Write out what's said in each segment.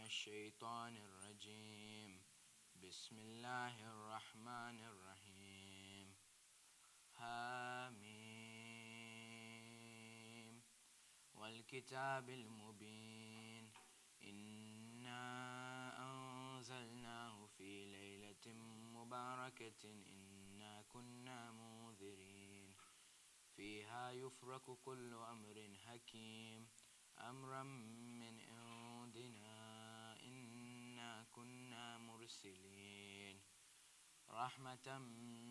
الشيطان الرجيم. بسم الله الرحمن الرحيم. حميم والكتاب المبين. إنا أنزلناه في ليلة مباركة إنا كنا منذرين فيها يفرق كل أمر حكيم أمرا من عندنا إنا كنا مرسلين رحمة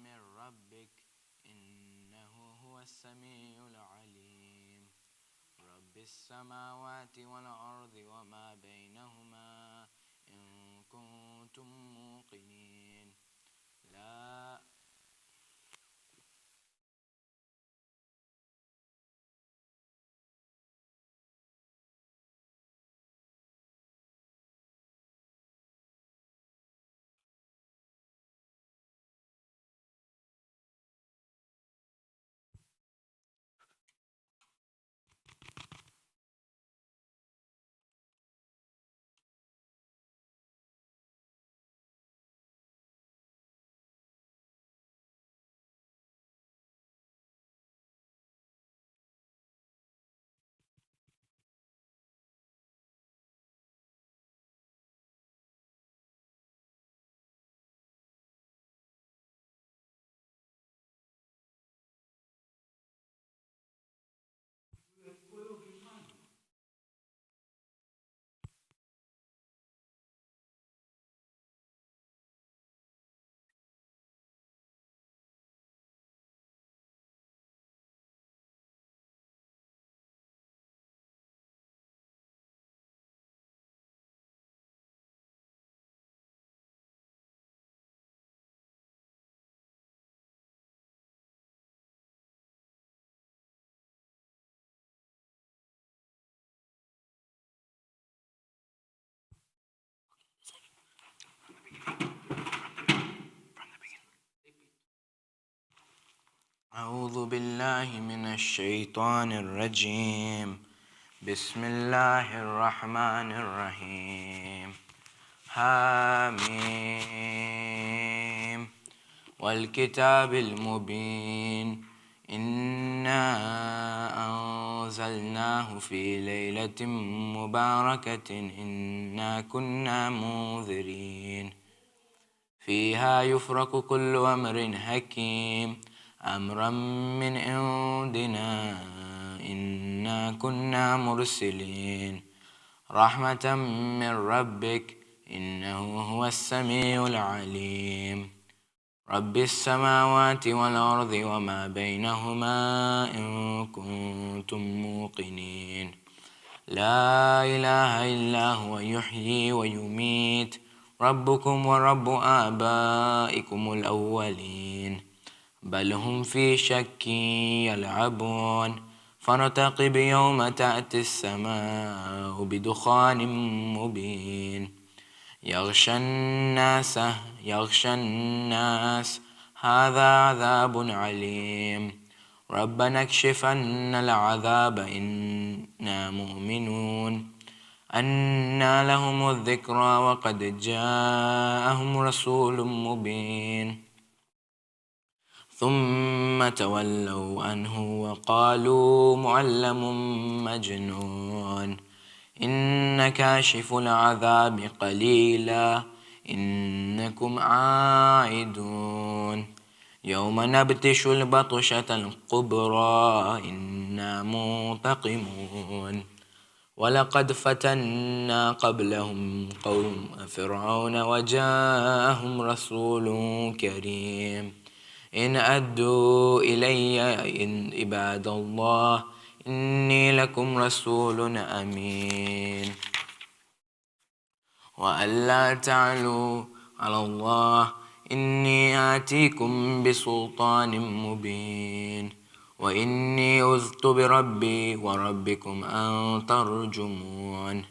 من ربك إنه هو السميع العليم رب السماوات والأرض وما بينهما إن كنتم موقنين لا أعوذ بالله من الشيطان الرجيم. بسم الله الرحمن الرحيم. حميم والكتاب المبين. إنا أنزلناه في ليلة مباركة إنا كنا منذرين فيها يفرق كل أمر حكيم أمرا من عندنا إنا كنا مرسلين رحمة من ربك إنه هو السميع العليم رب السماوات والأرض وما بينهما إن كنتم موقنين لا إله إلا هو يحيي ويميت ربكم ورب آبائكم الأولين بل هم في شك يلعبون فارتقب يوم تأتي السماء بدخان مبين يغشى الناس هذا عذاب عليم ربنا اكشف عنا العذاب إنا مؤمنون أنى لهم الذكرى وقد جاءهم رسول مبين ثم تولوا عنه وقالوا معلم مجنون إن كاشف العذاب قليلا إنكم عائدون يوم نبتش البطشة الكبرى إنا منتقمون ولقد فتنا قبلهم قوم فرعون وجاءهم رسول كريم إن أدوا إلي إن عباد الله إني لكم رسول أمين وألا تعلوا على الله إني آتيكم بسلطان مبين وإني عذت بربي وربكم أن ترجمون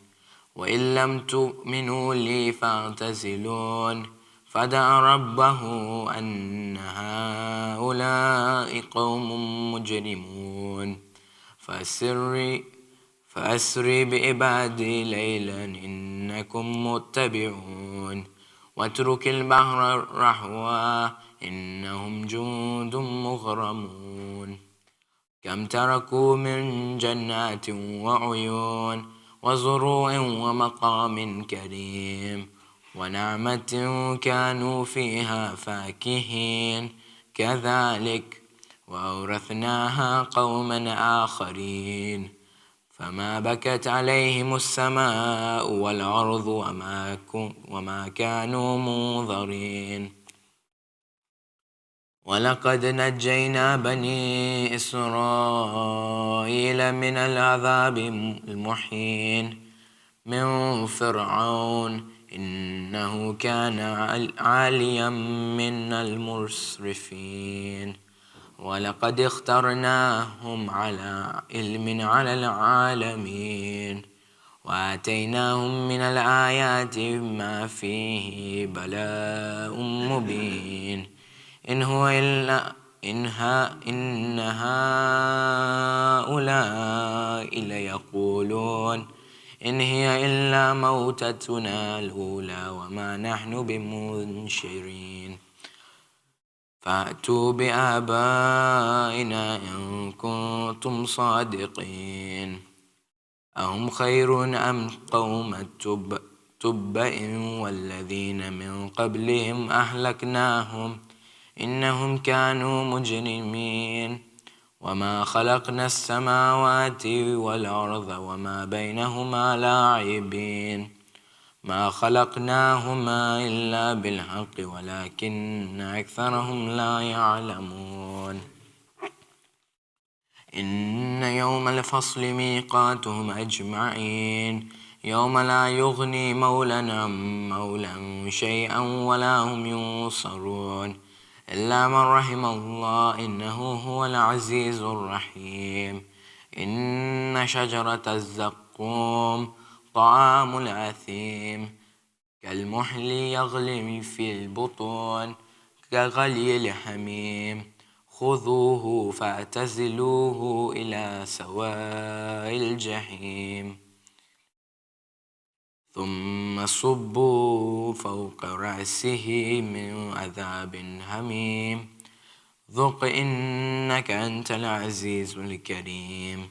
وإن لم تؤمنوا لي فاعتزلون فدعا ربه أن هؤلاء قوم مجرمون فأسر بعبادي ليلا إن إنكم متبعون واترك البحر رهوا إنهم جند مغرمون كم تركوا من جنات وعيون وزروع ومقام كريم ونعمة كانوا فيها فاكهين كذلك وأورثناها قوما آخرين فما بكت عليهم السماء والأرض وما كانوا منظرين ولقد نجينا بني إسرائيل من العذاب المحين من فرعون إنه كان عاليا من المسرفين ولقد اخترناهم على علم على العالمين وآتيناهم من الآيات ما فيه بلاء مبين إن هؤلاء ليقولون إن هي إلا موتتنا الأولى وما نحن بمنشرين فأتوا بآبائنا إن كنتم صادقين أهم خير أم قوم تبع والذين من قبلهم أهلكناهم إنهم كانوا مجرمين وما خلقنا السماوات والأرض وما بينهما لاعبين ما خلقناهما إلا بالحق ولكن أكثرهم لا يعلمون إن يوم الفصل ميقاتهم أجمعين يوم لا يغني مولى عن مولى شيئا ولا هم ينصرون إلا من رحم الله إنه هو العزيز الرحيم إن شجرة الزقوم طعام الأثيم كالمحل يغلي في البطون كغلي الحميم خذوه فاعتزلوه إلى سواء الجحيم ثم صبوا فوق رأسه من عذاب هميم ذق إنك أنت العزيز الكريم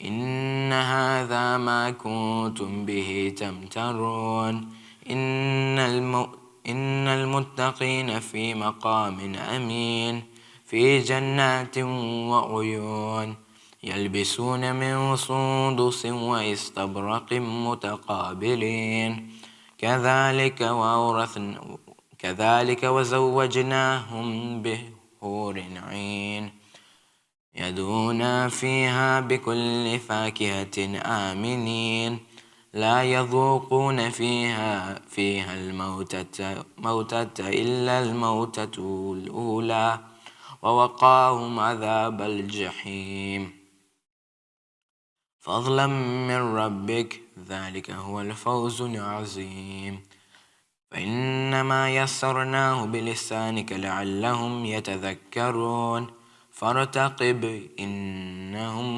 إن هذا ما كنتم به تمترون إن المتقين في مقام أمين في جنات وعيون يلبسون من سندس واستبرق متقابلين كذلك وزوجناهم بحور عين يدعون فيها بكل فاكهة آمنين لا يذوقون فيها الموتة إلا الموتة الأولى ووقاهم عذاب الجحيم فضلا من ربك ذلك هو الفوز العظيم فإنما يسرناه بلسانك لعلهم يتذكرون فارتقب إنهم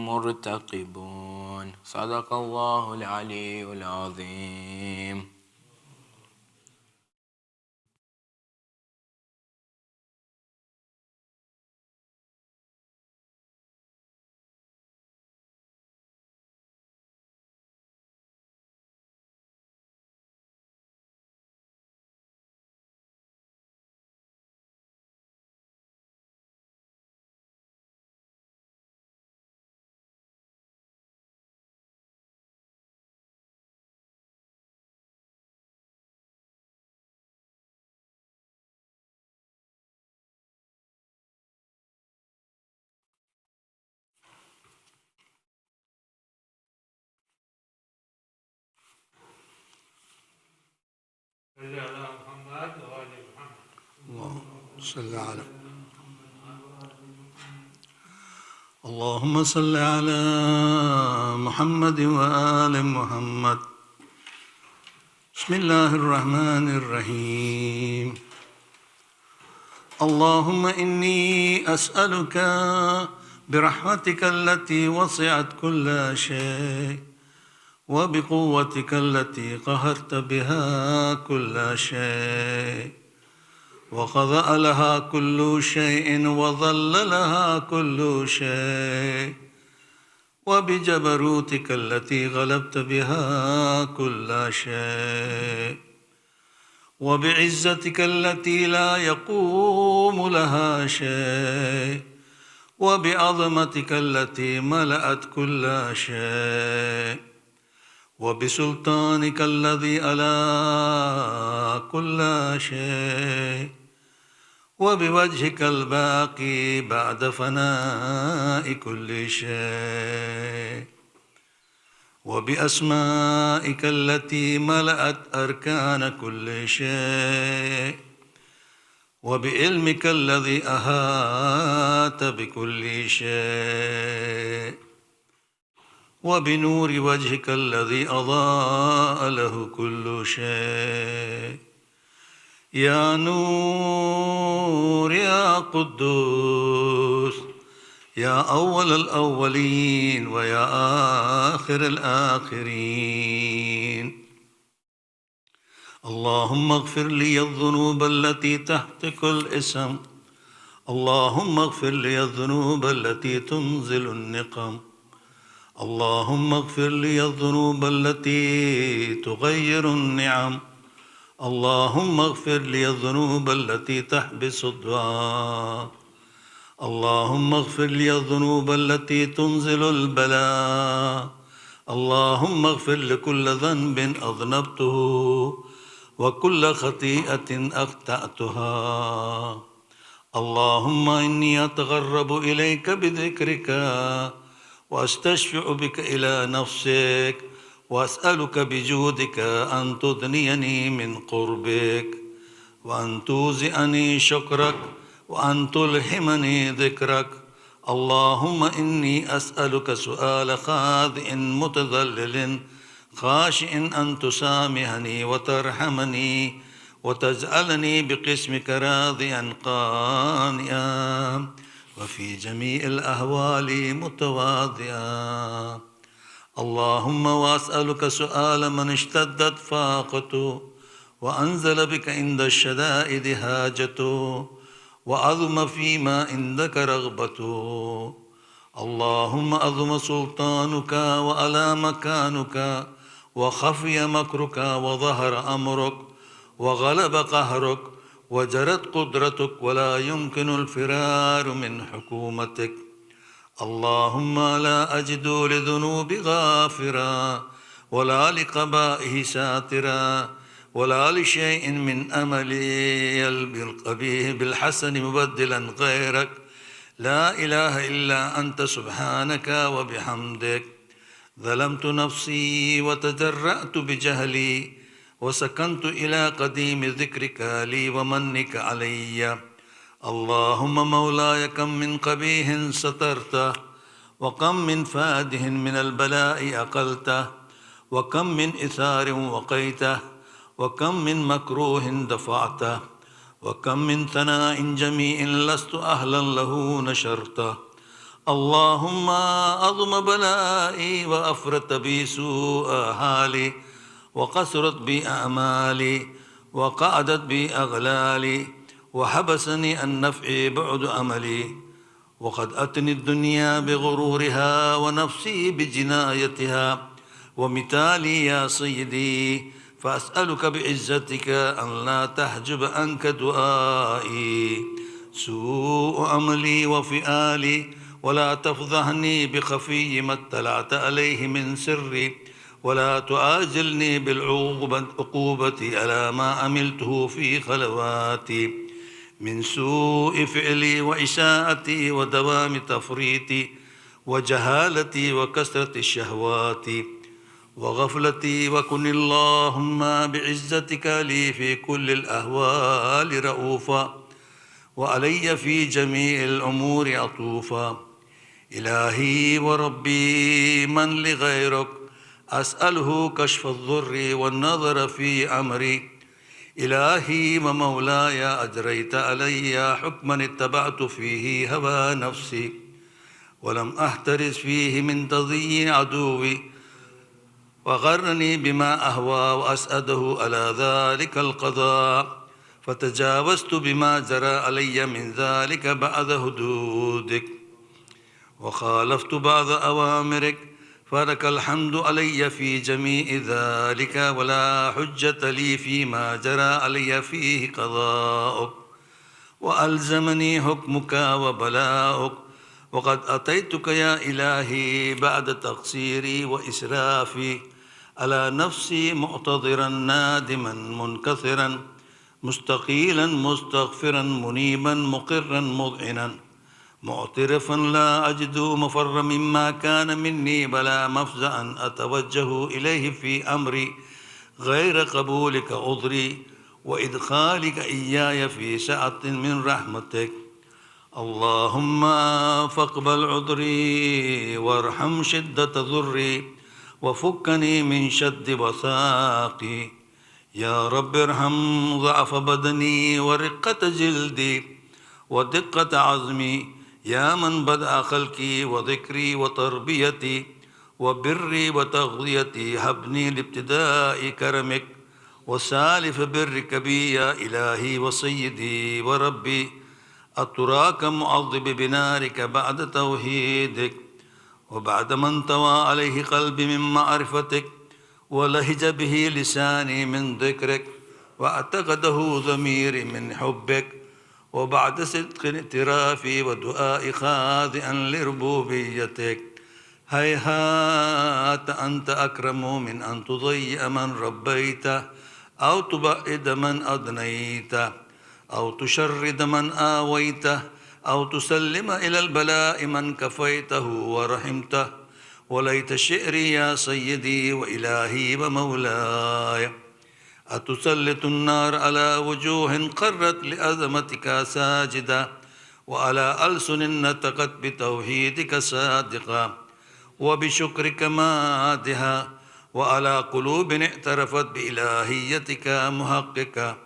مرتقبون صدق الله العلي العظيم اللهم صل على محمد وآل محمد. بسم الله الرحمن الرحيم. اللهم إني أسألك برحمتك التي وسعت كل شيء وبقوتك التي قهرت بها كل شيء وخضع لها كل شيء وظل لها كل شيء، وبجبروتك التي غلبت بها كل شيء، وبعزتك التي لا يقوم لها شيء، وبعظمتك التي ملأت كل شيء، وبسلطانك الذي ألا كل شيء، وبوجهك الباقي بعد فناء كل شيء، وبأسمائك التي ملأت أركان كل شيء، وبعلمك الذي أحاط بكل شيء، وبنور وجهك الذي أضاء له كل شيء. يا نور يا قدوس يا أول الأولين ويا آخر الآخرين، اللهم اغفر لي الذنوب التي تحتك الإثم، اللهم اغفر لي الذنوب التي تنزل النقم، اللهم اغفر لي الذنوب التي تغير النعم، اللهم اغفر لي الذنوب التي تحبس الدعاء، اللهم اغفر لي الذنوب التي تنزل البلاء، اللهم اغفر لكل ذنب أذنبته وكل خطيئة أخطأتها. اللهم إني أتغرب إليك بذكرك وأستشفع بك إلى نفسك، وأسألك بجودك أن تدنيني من قربك، وأن توزعني شكرك، وأن تلهمني ذكرك. اللهم إني أسألك سؤال خاضع متذلل خاشع أن تسامحني وترحمني وتجعلني بقسمك راضيا قانئا، وفي جميع الأحوال متواضعا. اللهم وأسألك سؤال من اشتدت فاقته وأنزل بك عند الشدائد حاجته وعظم فيما عندك رغبته. اللهم عظم سلطانك وعلى مكانك وخفي مكرك وظهر أمرك وغلب قهرك وجرت قدرتك ولا يمكن الفرار من حكومتك. اللهم لا أجد لذنوب غافرا ولا لقبائه ساترا ولا لشيء من أملي القبيح بالحسن مبدلا غيرك. لا إله إلا أنت سبحانك وبحمدك. ظلمت نفسي وتجرأت بجهلي وسكنت إلى قديم ذكرك لي ومنك علي. اللهم مولاي كم من قبيح سترته، وكم من فاده من البلاء أقلته، وكم من إثار وقيته، وكم من مكروه دفعته، وكم من ثناء جميع لست أهلا له نشرته. اللهم أضم بلائي وأفرت بي سوء حالي وقصرت بي أعمالي وقعدت بي أغلالي وحبسني عن نفعي بعد أملي، وقد أتني الدنيا بغرورها ونفسي بجنايتها ومثالي يا سيدي، فأسألك بعزتك أن لا تحجب عنك دعائي سوء أملي وفئالي، ولا تفضحني بخفي ما اطلعت عليه من سري، ولا تعاجلني بالعقوبة على ما عملته في خلواتي من سوء فعلي وإساءتي ودوام تفريطي وجهالتي وكثرة الشهوات وغفلتي. وكن اللهم بعزتك لي في كل الأهوال رؤوفا، وعلي في جميع الأمور عطوفا. إلهي وربي من لغيرك أسأله كشف الضر والنظر في أمري. إلهي ومولاي أجريت علي حكما اتبعت فيه هوى نفسي ولم أحترز فيه من تضييع عدوي، وغرني بما أهوى وأسأده على ذلك القضاء، فتجاوزت بما جرى علي من ذلك بعد حدودك، وخالفت بعض أوامرك، فلك الحمد علي في جميع ذلك، ولا حجة لي فيما جرى علي فيه قضاؤك، وألزمني حكمك وبلاؤك. وقد أتيتك يا إلهي بعد تقصيري وإسرافي على نفسي، معتذرا نادما منكسرا مستقيلا مستغفرا منيبا مقرا مذعنا معترفا لا أجد مفر مما كان مني بلا مفزعا أتوجه إليه في أمري غير قبولك عذري وإدخالك إياي في سعة من رحمتك. اللهم فاقبل عذري وارحم شدة ضري وفكني من شد وثاقي. يا رب ارحم ضعف بدني ورقة جلدي ودقة عزمي، يا من بدأ خلقي وذكري وتربيتي وبري وتغذيتي، هبني لابتداء كرمك وسالف برك بي يا إلهي وسيدي وربي. أتراك معذب بنارك بعد توحيدك، وبعد ما انطوى عليه قلبي من معرفتك ولهج به لساني من ذكرك واعتقده ضميري من حبك، وبعد صدق اعترافي ودعاء خاضعا لربوبيتك. هيهات أنت أكرم من أن تضيع من ربيته، أو تبعد من أدنيته، أو تشرد من آويته، أو تسلم إلى البلاء من كفيته ورحمته. وليت شعري يا سيدي وإلهي ومولاي، أتسلط النار على وجوه قرت لأزمتك ساجدة، وعلى ألسن نطقت بتوحيدك صادقة وبشكرك مادها، وعلى قلوب اعترفت بإلهيتك محققة،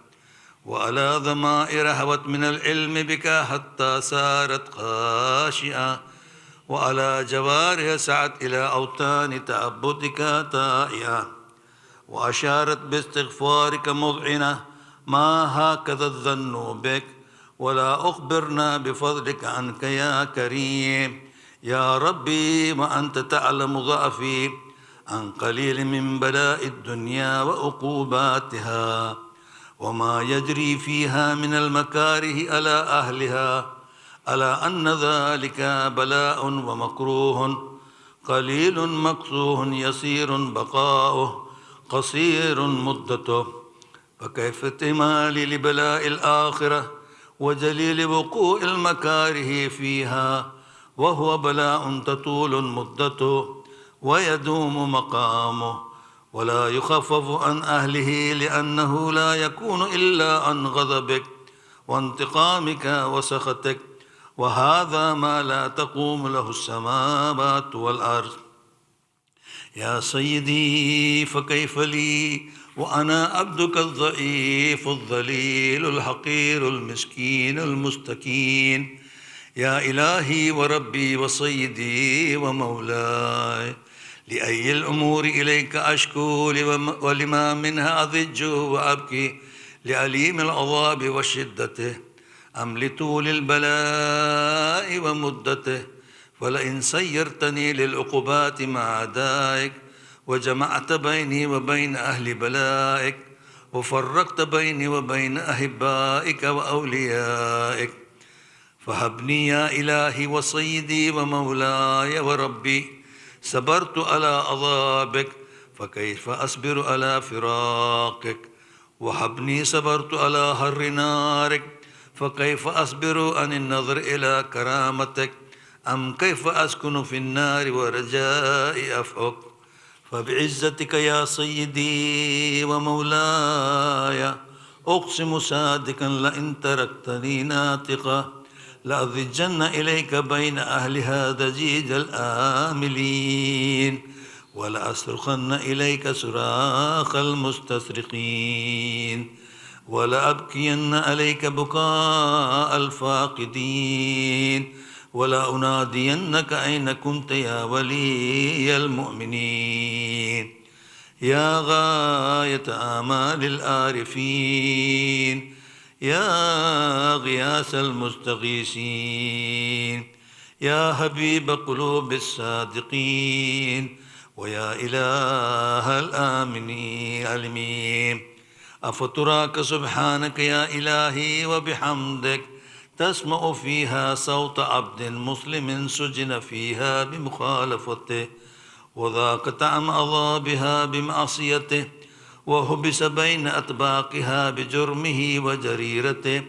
وعلى ضمائر هوت من العلم بك حتى صارت خاشعة، وعلى جوارح سعت إلى أوطان تعبدك طائعة، وأشارت باستغفارك مذعنة. ما هكذا الظن بك، ولا أخبرنا بفضلك عنك يا كريم. يا ربي وأنت تعلم ضعفي عن قليل من بلاء الدنيا وعقوباتها، وما يجري فيها من المكاره على أهلها، ألا أن ذلك بلاء ومكروه، قليل مكسوه يسير بقاؤه، قصير مدته. فكيف احتمالي لبلاء الآخرة وجليل وقوع المكاره فيها، وهو بلاء تطول مدته ويدوم مقامه، ولا يخفف عن أهله، لأنه لا يكون إلا عن غضبك وانتقامك وسخطك، وهذا ما لا تقوم له السماوات والأرض. يا سيدي فكيف لي وأنا عبدك الضعيف الذليل الحقير المسكين المستكين. يا إلهي وربي وسيدي ومولاي، لأي الأمور إليك أشكو، ولما منها أضج وأبكي، لأليم العذاب وشدته أم لطول البلاء ومدته. ولئن سيرتني للعقوبات مع أعدائك، وجمعت بيني وبين أهل بلائك، وفرقت بيني وبين أحبائك وأوليائك، فهبني يا إلهي وسيدي ومولاي وربي. صبرت على عذابك، فكيف أصبر على فراقك؟ وهبني صبرت على حر نارك، فكيف أصبر عن النظر إلى كرامتك؟ أم كيف أسكن في النار ورجاء أفعك؟ فبعزتك يا سيدي ومولاي أقسم صادقا، لئن تركتني ناطقا لأضجن إليك بين أهلها ضجيج الآملين، ولأصرخن إليك صراخ المستسرقين، ولأبكين عليك بكاء الفاقدين، ولا أنادينك أين كنت يا ولي المؤمنين. يا غاية آمال العارفين، يا غياث المستغيثين، يا حبيب قلوب الصادقين، ويا إله العالمين. أفتراك سبحانك يا إلهي وبحمدك تسمع فيها صوت عبد مسلم سجن فيها بمخالفته، وذاق طعم عذابها بمعصيته، وحبس بين أطباقها بجرمه وجريرته،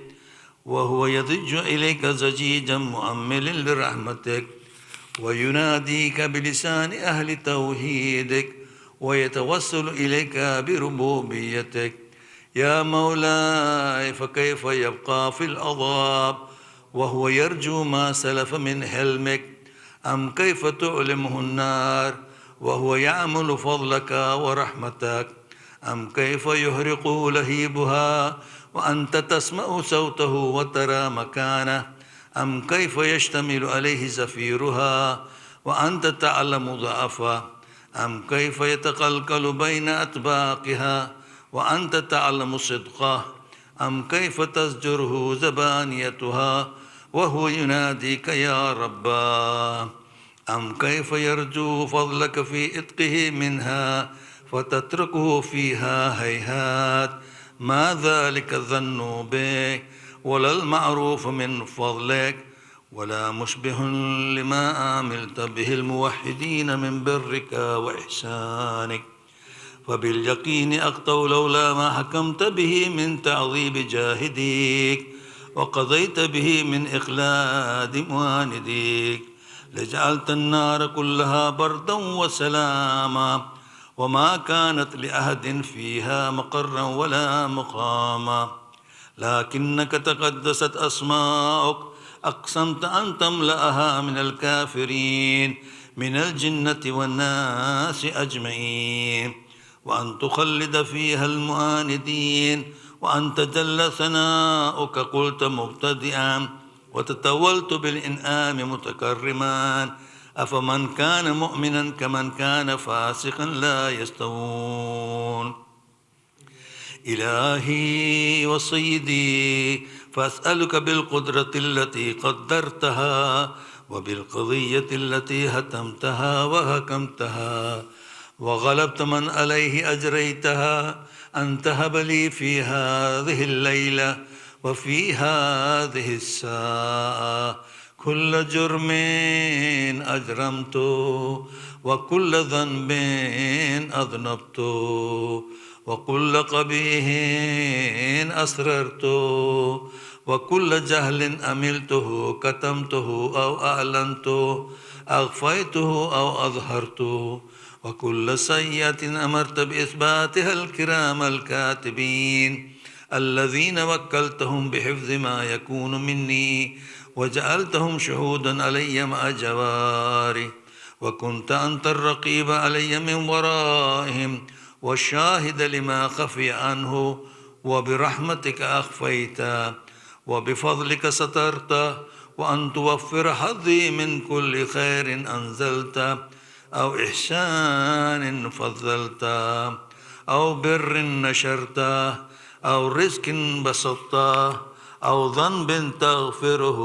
وهو يضج إليك زجيجا مؤمل لرحمتك، ويناديك بلسان أهل توحيدك، ويتوسل إليك بربوبيتك. يا مولاي، فكيف يبقى في العذاب وهو يرجو ما سلف من حلمك؟ أم كيف تعلمه النار وهو يعمل فضلك ورحمتك؟ أم كيف يهرق لهيبها وأنت تسمع صوته وترى مكانه؟ أم كيف يشتمل عليه زفيرها وأنت تعلم ضعفه؟ أم كيف يتقلقل بين أطباقها وأنت تعلم صدقه؟ أم كيف تزجره زبانيتها وهو يناديك يا رباه؟ أم كيف يرجو فضلك في إتقه منها فتتركه فيها هيهات؟ ما ذلك الظن بك ولا المعروف من فضلك، ولا مشبه لما عملت به الموحدين من برك وإحسانك. فباليقين أقطع لولا ما حكمت به من تعظيم جاهديك وقضيت به من إخلاد معانديك، لجعلت النار كلها بردا وسلاما، وما كانت لأحد فيها مقرا ولا مقاما. لكنك تقدست أسماؤك، أقسمت أن تملأها من الكافرين من الجنة والناس أجمعين، وأن تخلد فيها المعاندين، وأن تجل ثناؤك قلت مبتدئا، وتتولت بالإنعام متكرما. أفمن كان مؤمنا كمن كان فاسقا لا يستوون. إلهي وسيدي، فأسألك بالقدرة التي قدرتها وبالقضية التي هتمتها وهكمتها وغلبت من عليه أجريتها، أن تهب لي في هذه الليلة وفي هذه الساعة كل جرم أجرمته، وكل ذنب أذنبته، وكل قبيح أسررته، وكل جهل أملته كتمته أو أعلنته، أخفيته أو أظهرته، وكل سيئة أمرت بإثباتها الكرام الكاتبين الذين وكلتهم بحفظ ما يكون مني، وجعلتهم شهودا علي مع جواري، وكنت أنت الرقيب علي من ورائهم والشاهد لما خفي عنه، وبرحمتك أخفيت وبفضلك سترت، وأن توفر حظي من كل خير أنزلت أو إحسان فضلت أو بر نشرت أو رزق بسطت أو ذنب تغفره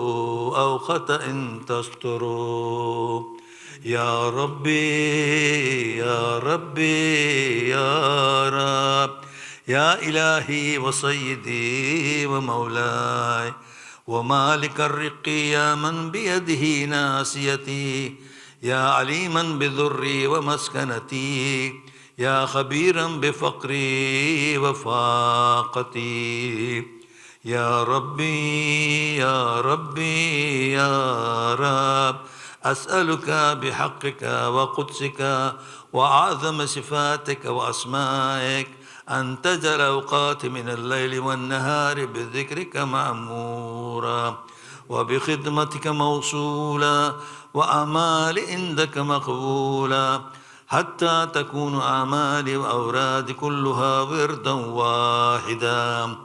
أو خطأ تستره. يا ربي يا ربي يا رب، يا إلهي وسيدي ومولاي ومالك الرق، يا من بيده ناسيتي، يا عليما بذري ومسكنتي، يا خبيرا بفقري وفاقتي. يا ربي يا ربي يا رب، أسألك بحقك وقدسك وأعظم صفاتك وأسمائك أن تجعل أوقات من الليل والنهار بذكرك مأمورا، وبخدمتك موصولا، وأعمال عندك مقبولا، حتى تكون أعمالي وأورادي كلها وردا واحدا،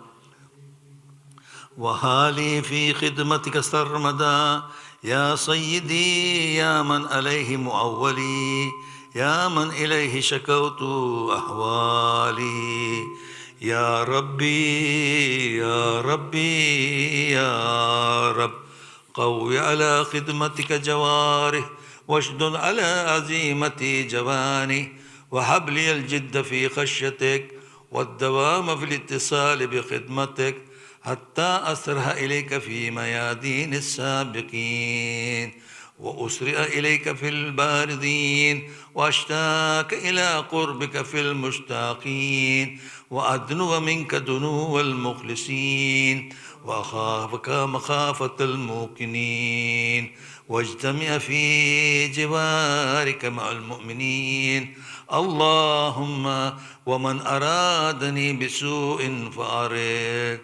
وحالي في خدمتك سرمدا. يا سيدي يا من عليه مؤولي، يا من إليه شكوت أحوالي. يا ربي يا ربي يا رب، قوي على خدمتك جواره، واشدد على عزيمتي جواني، وهب لي الجد في خشيتك والدوام في الاتصال بخدمتك، حتى أسرع إليك في ميادين السابقين، وأسرع إليك في الباردين، وأشتاق إلى قربك في المشتاقين، وأدنو منك دنو المخلصين، وأخافك مخافة الموقنين، واجتمع في جوارك مع المؤمنين. اللهم ومن أرادني بسوء فأرد،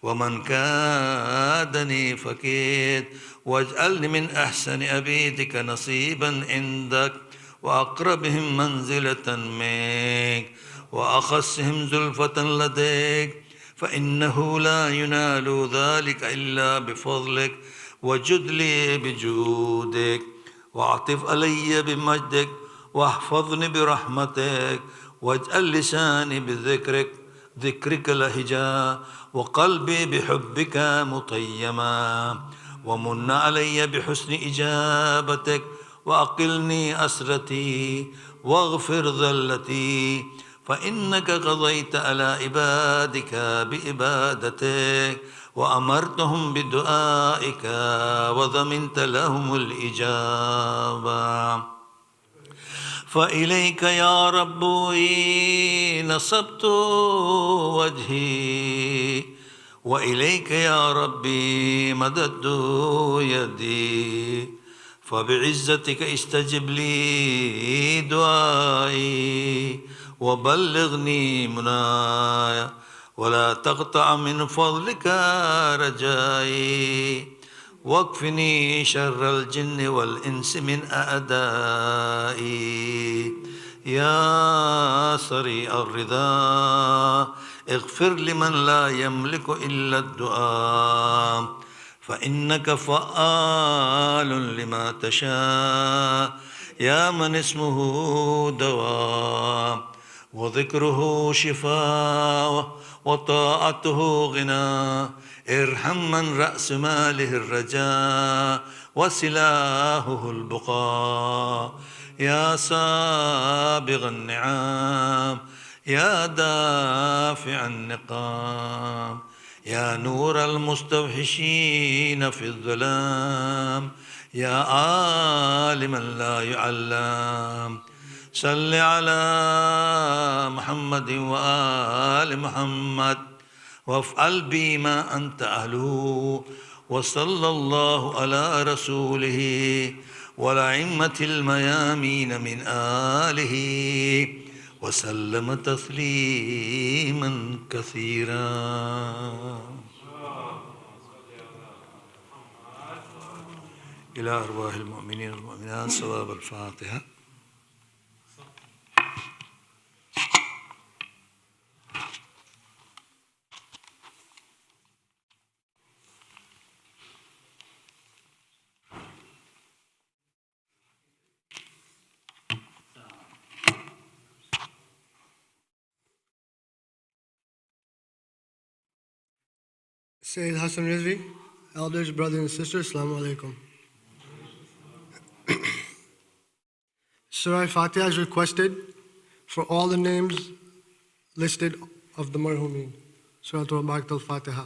ومن كادني فكيد، واجعلني من أحسن عبيدك نصيبا عندك، وأقربهم منزلة منك، وأخصهم زلفة لديك، فإنه لا ينال ذلك إلا بفضلك، وجد لي بجودك، واعطف علي بمجدك، واحفظني برحمتك، واجعل لساني ذكرك لهجا، وقلبي بحبك مطيما، ومن علي بحسن إجابتك، وأقلني أسرتي، واغفر ذلتي، فإنك قضيت على عبادك بإبادتك، وأمرتهم بدعائك، وضمنت لهم الإجابة. فإليك يا رب نصبت وجهي، وإليك يا ربي مددت يدي، فبعزتك استجب لي دعائي، وبلغني مناي، ولا تقطع من فضلك رجائي، واكفني شر الجن والإنس من أعدائي. يا سريع الرضا اغفر لمن لا يملك إلا الدعاء، فإنك فعال لما تشاء. يا من اسمه دواء، وذكره شفاء، وطاعته غنى، ارحم من رأس ماله الرجاء، وسلاحه البقاء. يا سابغ النعام، يا دافع النقام، يا نور المستوحشين في الظلام، يا عالما لا يعلم، صل على محمد وآل محمد، وافعل بما أنت أهله، وصلى الله على رسوله والأئمة الميامين من آله، وسلم تسليما كثيرا. إلى أرواح المؤمنين والمؤمنات صواب الفاتحة. Sayyid Hasan Rizvi, elders, brothers and sisters, Assalamu alaikum. Surah Fatiha is requested for all the names listed of the marhumin. Surah Al-Fatiha.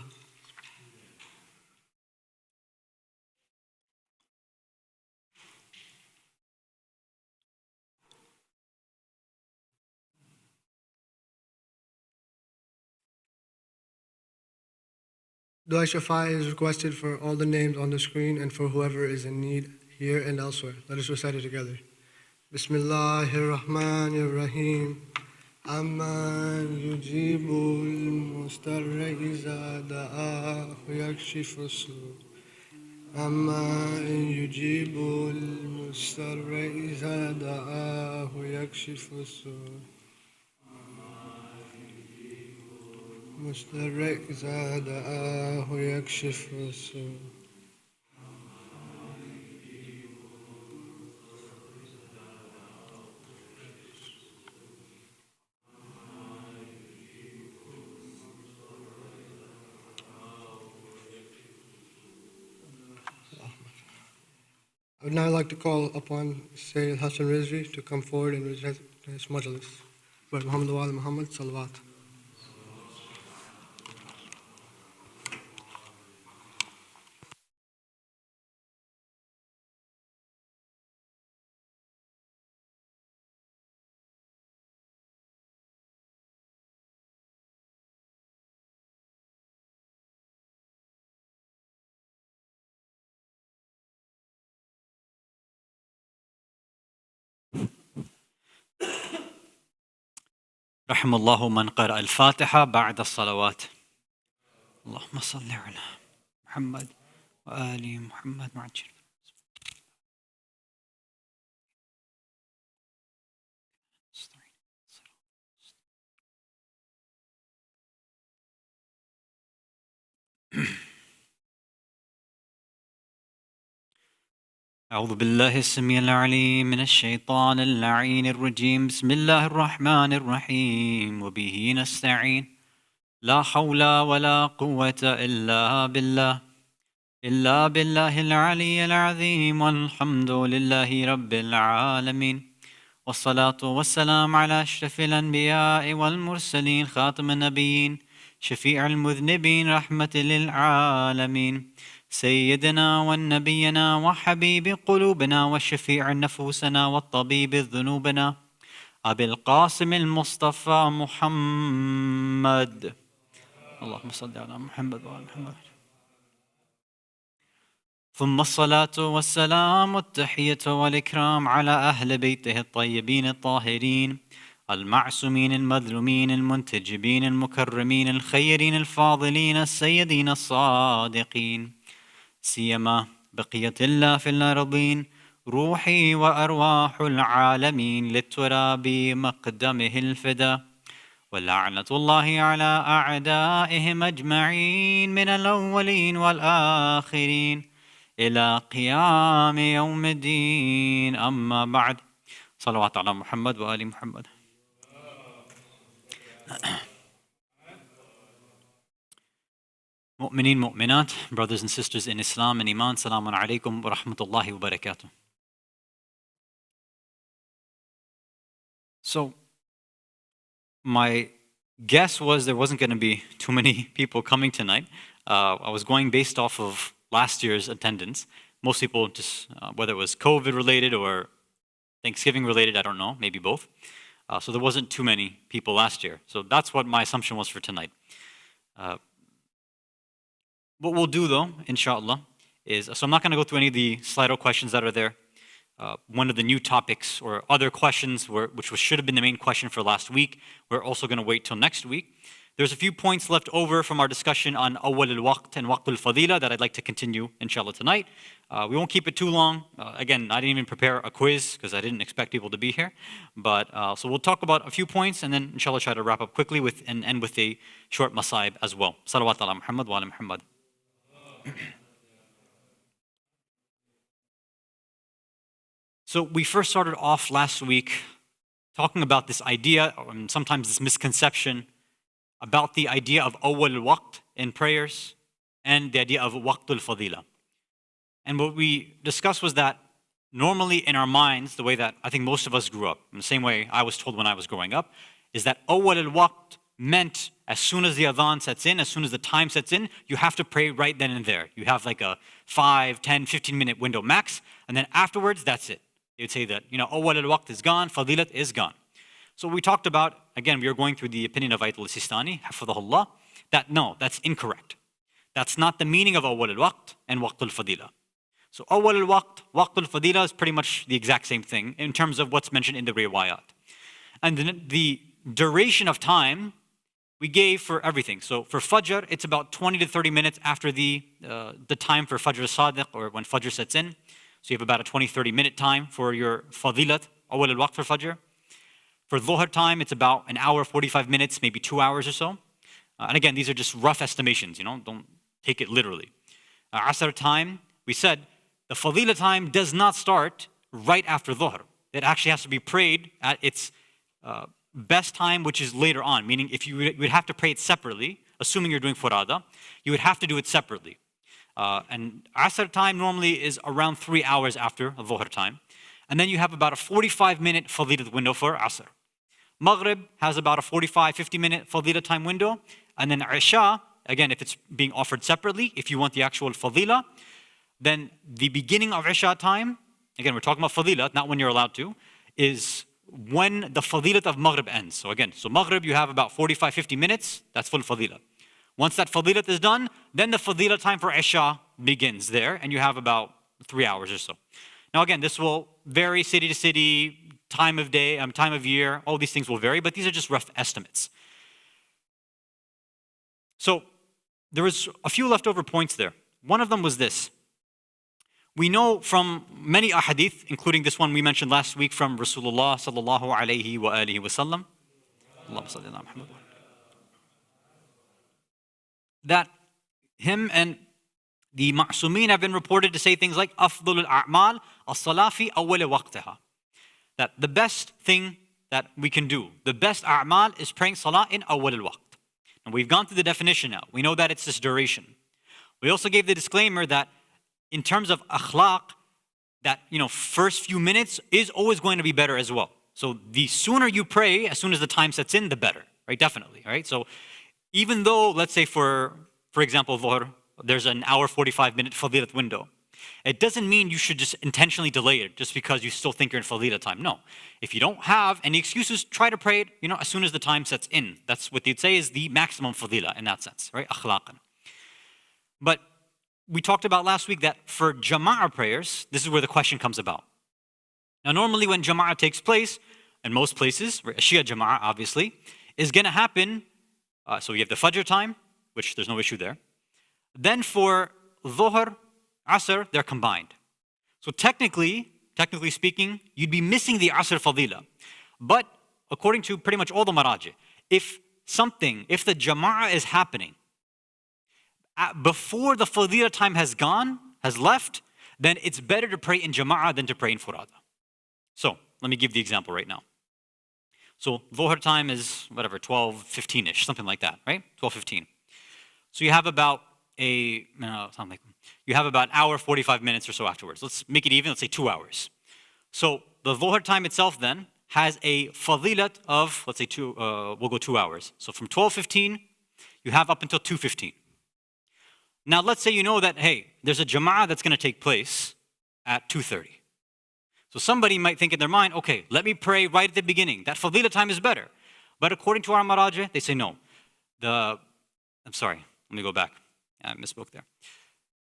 Dua Shafa is requested for all the names on the screen and for whoever is in need here and elsewhere. Let us recite it together. Bismillahir Rahmanir Rahim. Amman yujibul mustarra iza da'ahu yakshifu su. Amman yujibul mustarra iza da'ahu yakshifu su. مسترق إذا دعاه يكشف السوء. would now like to call upon Sayyid Hasan Rizvi to come forward and recite his majlis. By Muhammad wa ala Muhammad, salawat. رحم الله من قرأ الفاتحة بعد الصلوات. اللهم صل على محمد وآل محمد معجل. أعوذ بالله السميع العليم من الشيطان اللعين الرجيم. بسم الله الرحمن الرحيم وبه نستعين. لا حول ولا قوة إلا بالله العلي العظيم. والحمد لله رب العالمين. والصلاة والسلام على أشرف الأنبياء والمرسلين خاتم النبيين شفيع المذنبين رحمة للعالمين سيدنا والنبينا وحبيب قلوبنا وشفيع نفوسنا والطبيب ذنوبنا أبي القاسم المصطفى محمد. اللهم صل على محمد وعلى محمد. ثم الصلاة والسلام والتحية والإكرام على أهل بيته الطيبين الطاهرين المعصومين المظلومين المنتجبين المكرمين الخيرين الفاضلين السيدين الصادقين سيما بقية الله في الأرضين روحي وأرواح العالمين للتراب مقدمه الفدا. ولعنة الله على أعدائهم أجمعين من الأولين والآخرين إلى قيام يوم الدين. أما بعد. صلوات على محمد وآل محمد. Mu'mineen, mu'minat, brothers and sisters in Islam and Iman, Salamun alaikum wa rahmatullahi wa barakatuh. So, my guess was there wasn't going to be too many people coming tonight. I was going based off of last year's attendance. Most people just, whether it was COVID related or Thanksgiving related, I don't know, maybe both. So there wasn't too many people last year. So that's what my assumption was for tonight. What we'll do though, inshallah, is, so I'm not going to go through any of the Slido questions that are there. One of the new topics or other questions, which should have been the main question for last week, we're also going to wait till next week. There's a few points left over from our discussion on Awwal al-Waqt and Waqt al-Fadila that I'd like to continue, inshallah, tonight. We won't keep it too long. Again, I didn't even prepare a quiz because I didn't expect people to be here. But so we'll talk about a few points and then, inshallah, try to wrap up quickly and end with a short masaib as well. Salawat ala Muhammad wa ala Muhammad. So we first started off last week talking about this idea, or sometimes this misconception, about the idea of awwal al-waqt in prayers and the idea of waqt al-fadila. And what we discussed was that normally in our minds, the way that I think most of us grew up, in the same way I was told when I was growing up, is that awwal al-waqt meant as soon as the adhan sets in, as soon as the time sets in, you have to pray right then and there. You have like a 5, 10, 15-minute window max, and then afterwards, that's it. You'd say that, awwal al-waqt is gone, fadilat is gone. So we talked about, again, we were going through the opinion of Ayatul Sistani, hafidhahullah, that no, that's incorrect. That's not the meaning of awwal al-waqt and waqt al-fadila. So awwal al-waqt, waqt al-fadila is pretty much the exact same thing in terms of what's mentioned in the riwayat. And then the duration of time we gave for everything. So for Fajr, it's about 20 to 30 minutes after the time for Fajr as-Sadiq, or when Fajr sets in. So you have about a 20, 30 minute time for your fadilat, awwal al-waqt for Fajr. For Dhuhr time, it's about an hour, 45 minutes, maybe 2 hours or so. And again, these are just rough estimations, don't take it literally. Asr time, we said, the fadilat time does not start right after Dhuhr. It actually has to be prayed at its best time, which is later on, meaning if you would have to pray it separately, assuming you're doing furada, you would have to do it separately. And Asr time normally is around 3 hours after Dhuhr time. And then you have about a 45-minute fadilat window for Asr. Maghrib has about a 50-minute fadilat time window. And then Isha, again, if it's being offered separately, if you want the actual fadila, then the beginning of Isha time, again, we're talking about fadilat, not when you're allowed to, is when the fadilat of Maghrib ends. So again, Maghrib you have about 50 minutes, that's full fadilat. Once that fadilat is done, then the fadilat time for Isha begins there, and you have about 3 hours or so. Now again, this will vary city to city, time of day, time of year, all these things will vary, but these are just rough estimates. So there was a few leftover points there. One of them was this. We know from many ahadith, including this one we mentioned last week from Rasulullah sallallahu alayhi wa alihi wa sallam, that him and the ma'sumin have been reported to say things like أفضل الأعمال الصلاة في أول وقتها. That the best thing that we can do, the best a'mal is praying salah in awwal al-waqt. And we've gone through the definition now. We know that it's this duration. We also gave the disclaimer that in terms of akhlaq, that first few minutes is always going to be better as well. So the sooner you pray, as soon as the time sets in, the better, right? Definitely, right? So even though, let's say for example, Dhuhr, there's an hour 45-minute fadilat window, it doesn't mean you should just intentionally delay it just because you still think you're in fadilat time. No. If you don't have any excuses, try to pray it, as soon as the time sets in. That's what they'd say is the maximum fadilah in that sense, right? Akhlaqan. But we talked about last week that for jama'ah prayers, this is where the question comes about. Now, normally when jama'ah takes place, in most places, Shia jama'ah obviously, is going to happen, so you have the Fajr time, which there's no issue there. Then for Dhuhr, Asr, they're combined. So technically speaking, you'd be missing the Asr fadila. But according to pretty much all the maraji, if the jama'ah is happening before the fadila time has left, then it's better to pray in jama'ah than to pray in furada. So let me give the example right now. So Dhuhr time is 12:15-ish, something like that, right? 12:15. So you have about an hour, 45 minutes or so afterwards. Let's make it even, let's say 2 hours. So the Dhuhr time itself then has a fadilat of, let's say we'll go 2 hours. So from 12:15, you have up until 2:15. Now let's say you know that, hey, there's a jama'ah that's going to take place at 2:30. So somebody might think in their mind, okay, let me pray right at the beginning. That fadilat time is better. But according to our marajih, they say no. I'm sorry, let me go back. I misspoke there.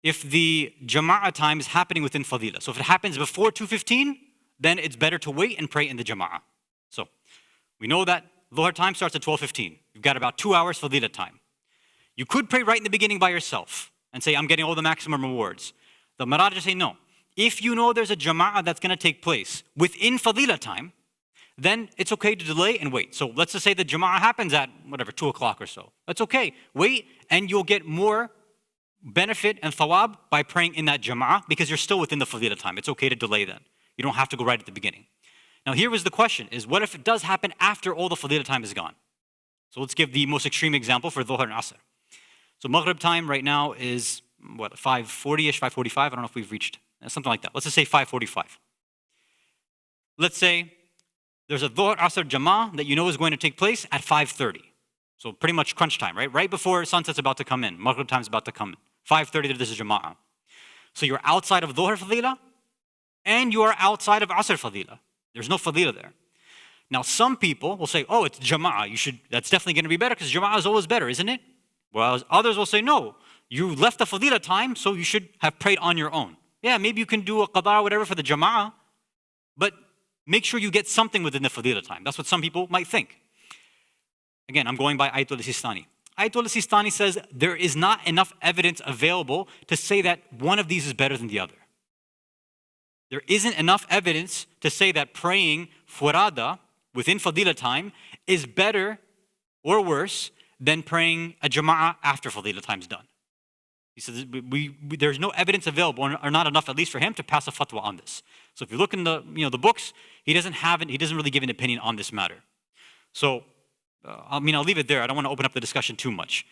If the jama'ah time is happening within fadilah, so if it happens before 2:15, then it's better to wait and pray in the jama'ah. So we know that Dhuhr time starts at 12:15. You've got about 2 hours fadilah time. You could pray right in the beginning by yourself and say, I'm getting all the maximum rewards. The marajih say no. If you know there's a jama'ah that's going to take place within fadilah time, then it's okay to delay and wait. So let's just say the jama'ah happens at 2 o'clock or so. That's okay. Wait, and you'll get more benefit and thawab by praying in that jama'ah because you're still within the fadilah time. It's okay to delay then. You don't have to go right at the beginning. Now here was the question, is what if it does happen after all the fadilah time is gone? So let's give the most extreme example for Dhuhr and Asr. So Maghrib time right now is 5:40-ish, 5:45. I don't know if we've reached something like that. Let's just say 5:45. Let's say there's a Dhuhr Asr Jama'ah that you know is going to take place at 5:30. So pretty much crunch time, right? Right before sunset's about to come in. Maghrib time is about to come in. 5:30, this is Jama'ah. So you're outside of Dhuhr Fadila and you are outside of Asr Fadila. There's no Fadila there. Now some people will say, oh, it's Jama'ah. That's definitely going to be better because Jama'ah is always better, isn't it? Whereas others will say, no, you left the Fadila time, so you should have prayed on your own. Yeah, maybe you can do a qada or whatever for the Jama'ah, but make sure you get something within the Fadila time. That's what some people might think. Again, I'm going by Ayatul Sistani. Ayatul Sistani says there is not enough evidence available to say that one of these is better than the other. There isn't enough evidence to say that praying furada within Fadila time is better or worse than praying a Jama'ah after Fadila time is done. He says there's no evidence available, or not enough at least for him to pass a fatwa on this. So if you look in the books, he doesn't really give an opinion on this matter. So I'll leave it there. I don't want to open up the discussion too much.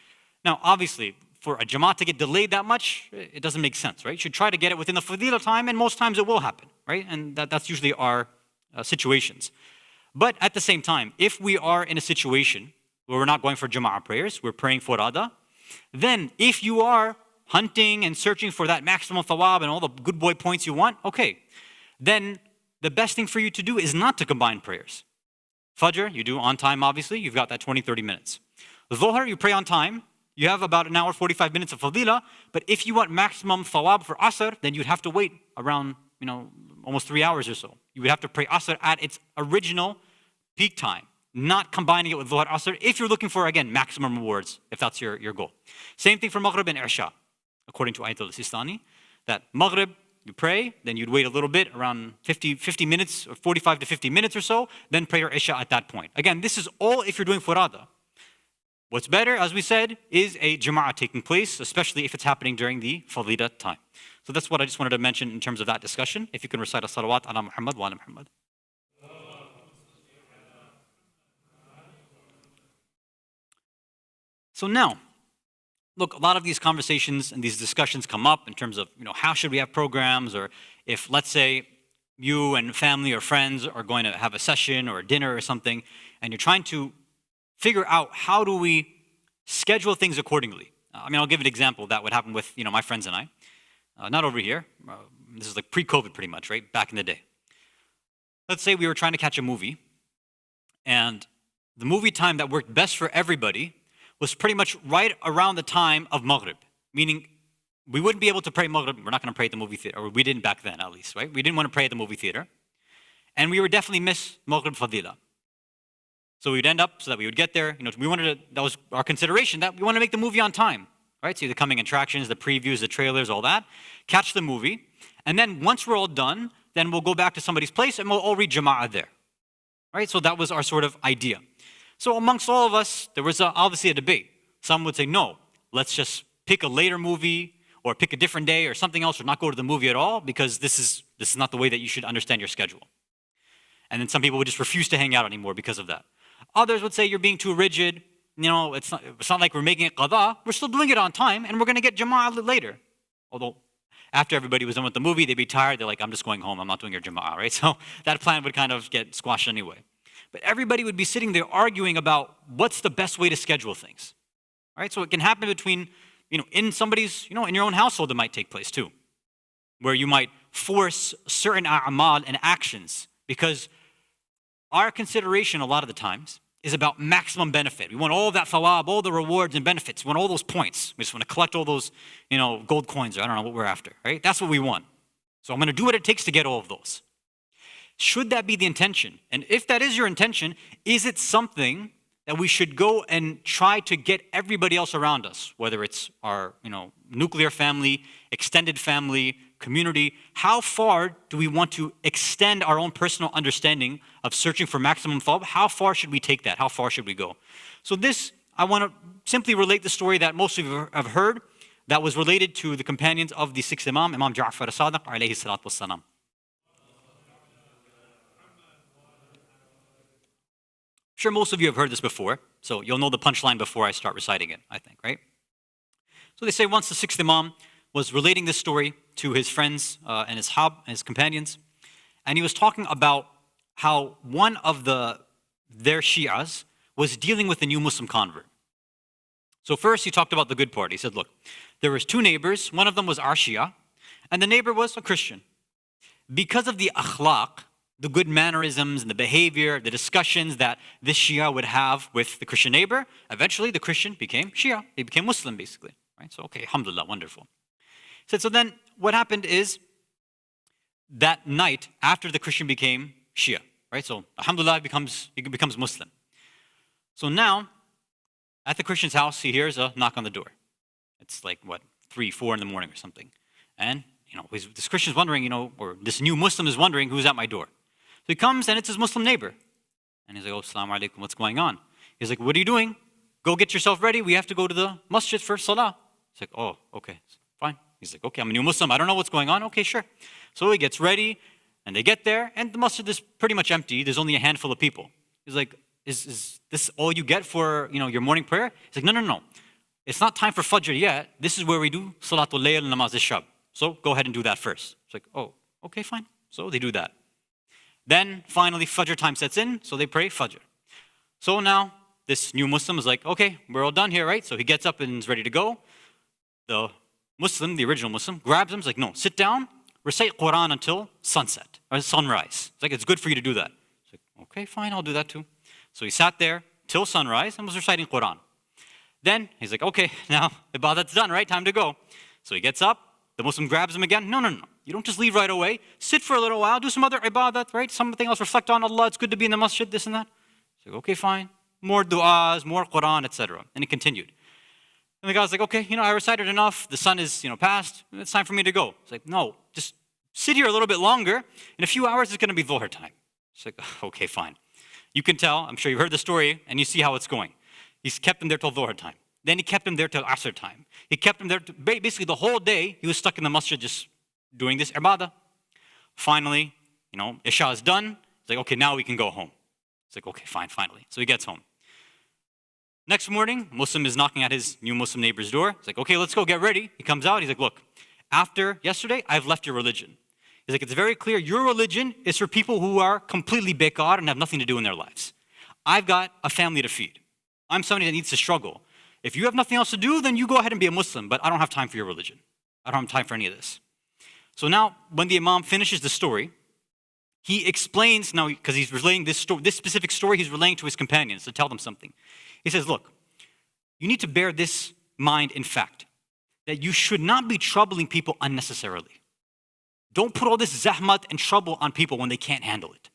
Now, obviously, for a Jamaat to get delayed that much, it doesn't make sense, right? You should try to get it within the Fadila time, and most times it will happen, right? And that's usually our situations. But at the same time, if we are in a situation where we're not going for Jama'ah prayers, we're praying Furada, then if you are hunting and searching for that maximum thawab and all the good boy points you want, okay, then the best thing for you to do is not to combine prayers. Fajr, you do on time, obviously, you've got that 20, 30 minutes. Dhuhr, you pray on time, you have about an hour, 45 minutes of fadila, but if you want maximum thawab for Asr, then you'd have to wait around, almost 3 hours or so. You would have to pray Asr at its original peak time, not combining it with Dhuhr Asr if you're looking for, again, maximum rewards, if that's your goal. Same thing for Maghrib and Isha, according to Ayat al-Sistani, that Maghrib, you pray, then you'd wait a little bit, around 50 minutes, or 45 to 50 minutes or so, then pray your Isha at that point. Again, this is all if you're doing Furada. What's better, as we said, is a Jama'ah taking place, especially if it's happening during the Fadila time. So that's what I just wanted to mention in terms of that discussion. If you can recite a salawat ala Muhammad wa ala Muhammad. So now, look, a lot of these conversations and these discussions come up in terms of, how should we have programs, or if, let's say, you and family or friends are going to have a session or a dinner or something, and you're trying to figure out how do we schedule things accordingly. I'll give an example that would happen with, my friends and I. Not over here. This is like pre-COVID pretty much, right? Back in the day. Let's say we were trying to catch a movie, and the movie time that worked best for everybody was pretty much right around the time of Maghrib, meaning we wouldn't be able to pray Maghrib. We're not going to pray at the movie theater, or we didn't back then at least, right? We didn't want to pray at the movie theater. And we would definitely miss Maghrib Fadila. So we'd end up, so that we would get there, that was our consideration, that we want to make the movie on time, right? See the coming attractions, the previews, the trailers, all that. Catch the movie. And then once we're all done, then we'll go back to somebody's place and we'll all read Jama'ah there, right? So that was our sort of idea. So amongst all of us, there was obviously a debate. Some would say, no, let's just pick a later movie or pick a different day or something else, or not go to the movie at all, because this is not the way that you should understand your schedule. And then some people would just refuse to hang out anymore because of that. Others would say, you're being too rigid. It's not like we're making it qada. We're still doing it on time, and we're going to get Jama'ah later. Although, after everybody was done with the movie, they'd be tired. They're like, I'm just going home. I'm not doing your Jama'ah, right? So that plan would kind of get squashed anyway. But everybody would be sitting there arguing about what's the best way to schedule things, right? So it can happen between, in somebody's, in your own household it might take place too, where you might force certain a'mal and actions, because our consideration a lot of the times is about maximum benefit. We want all that thawab, all the rewards and benefits. We want all those points. We just want to collect all those, gold coins, or I don't know what we're after, right? That's what we want. So I'm going to do what it takes to get all of those. Should that be the intention? And if that is your intention, is it something that we should go and try to get everybody else around us, whether it's our, nuclear family, extended family, community? How far do we want to extend our own personal understanding of searching for maximum thawab? How far should we take that? How far should we go? So this, I want to simply relate the story that most of you have heard, that was related to the companions of the sixth Imam, Imam Ja'far as-Sadiq alayhi salatu wassalam. Sure, most of you have heard this before, so you'll know the punchline before I start reciting it, I think, right? So they say once the sixth Imam was relating this story to his friends and his companions, and he was talking about how one of their Shi'as was dealing with a new Muslim convert. So first he talked about the good part. He said, look, there was two neighbors. One of them was our Shia, and the neighbor was a Christian. Because of the akhlaq, the good mannerisms and the behavior, the discussions that this Shia would have with the Christian neighbor, eventually the Christian became Shia. He became Muslim, basically. Right? So, okay, alhamdulillah, wonderful. He said, so then what happened is that night after the Christian became Shia, right? So, alhamdulillah, he becomes Muslim. So now, at the Christian's house, he hears a knock on the door. It's like, 3, 4 in the morning or something. And, this Christian's wondering, or this new Muslim is wondering who's at my door. So he comes and it's his Muslim neighbor. And he's like, oh, assalamu alaikum, what's going on? He's like, what are you doing? Go get yourself ready. We have to go to the masjid for salah. He's like, oh, okay, fine. He's like, okay, I'm a new Muslim. I don't know what's going on. Okay, sure. So he gets ready and they get there and the masjid is pretty much empty. There's only a handful of people. He's like, is this all you get for, your morning prayer? He's like, no. it's not time for Fajr yet. This is where we do Salatul Layl and Namaz al-Shab. So go ahead and do that first. It's like, oh, okay, fine. So they do that. Then finally Fajr time sets in, so they pray Fajr. So now this new Muslim is like, okay, we're all done here, right? So he gets up and is ready to go. The Muslim, the original Muslim, grabs him, is like, no, sit down, recite Quran until sunset, or sunrise. It's like, it's good for you to do that. It's like, okay, fine, I'll do that too. So he sat there till sunrise and was reciting Quran. Then he's like, okay, now ibadat's done, right? Time to go. So he gets up, the Muslim grabs him again. No, no, no. You don't just leave right away. Sit for a little while, do some other ibadat, right? Something else, reflect on Allah. It's good to be in the masjid, this and that. He's like, okay, fine. More du'as, more Quran, etc. And he continued. And the guy's like, okay, I recited enough. The sun is, past. It's time for me to go. It's like, no, just sit here a little bit longer. In a few hours, it's going to be Dhuhr time. It's like, okay, fine. You can tell, I'm sure you've heard the story, and you see how it's going. He's kept him there till Dhuhr time. Then he kept him there till Asr time. He kept him there, basically the whole day, he was stuck in the masjid just doing this ibadah. Finally, Isha is done. It's like, okay, now we can go home. It's like, okay, fine, finally. So he gets home. Next morning, Muslim is knocking at his new Muslim neighbor's door. He's like, okay, let's go, get ready. He comes out, he's like, look, after yesterday, I've left your religion. He's like, it's very clear, your religion is for people who are completely bekar and have nothing to do in their lives. I've got a family to feed. I'm somebody that needs to struggle. If you have nothing else to do, then you go ahead and be a Muslim, but I don't have time for your religion. I don't have time for any of this. So now, when the Imam finishes the story, he explains, now, because he's relaying this specific story, he's relaying to his companions to tell them something. He says, look, you need to bear this mind in fact, that you should not be troubling people unnecessarily. Don't put all this zahmat and trouble on people when they can't handle it.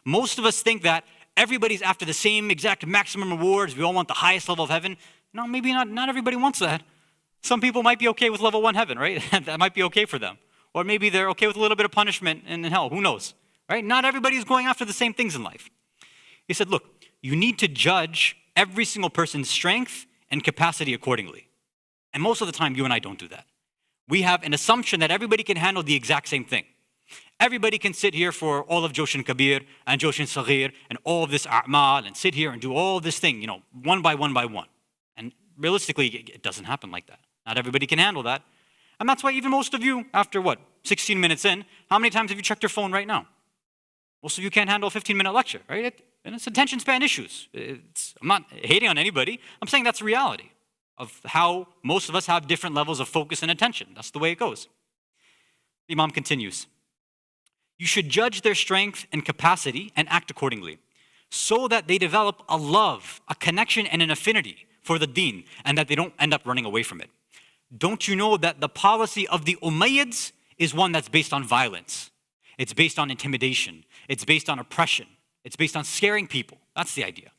Most of us think that everybody's after the same exact maximum rewards. We all want the highest level of heaven. No, maybe not everybody wants that. Some people might be okay with level 1 heaven, right? That might be okay for them. Or maybe they're okay with a little bit of punishment in hell. Who knows, right? Not everybody's going after the same things in life. He said, look, you need to judge every single person's strength and capacity accordingly. And most of the time, you and I don't do that. We have an assumption that everybody can handle the exact same thing. Everybody can sit here for all of Joshin Kabir and Joshin Saghir and all of this a'mal and sit here and do all this thing, one by one by one. And realistically, it doesn't happen like that. Not everybody can handle that. And that's why even most of you, after 16 minutes in, how many times have you checked your phone right now? Most of you can't handle a 15-minute lecture, right? And it's attention span issues. I'm not hating on anybody. I'm saying that's the reality of how most of us have different levels of focus and attention. That's the way it goes. The Imam continues. You should judge their strength and capacity and act accordingly so that they develop a love, a connection, and an affinity for the deen and that they don't end up running away from it. Don't you know that the policy of the Umayyads is one that's based on violence? It's based on intimidation. It's based on oppression. It's based on scaring people. That's the idea.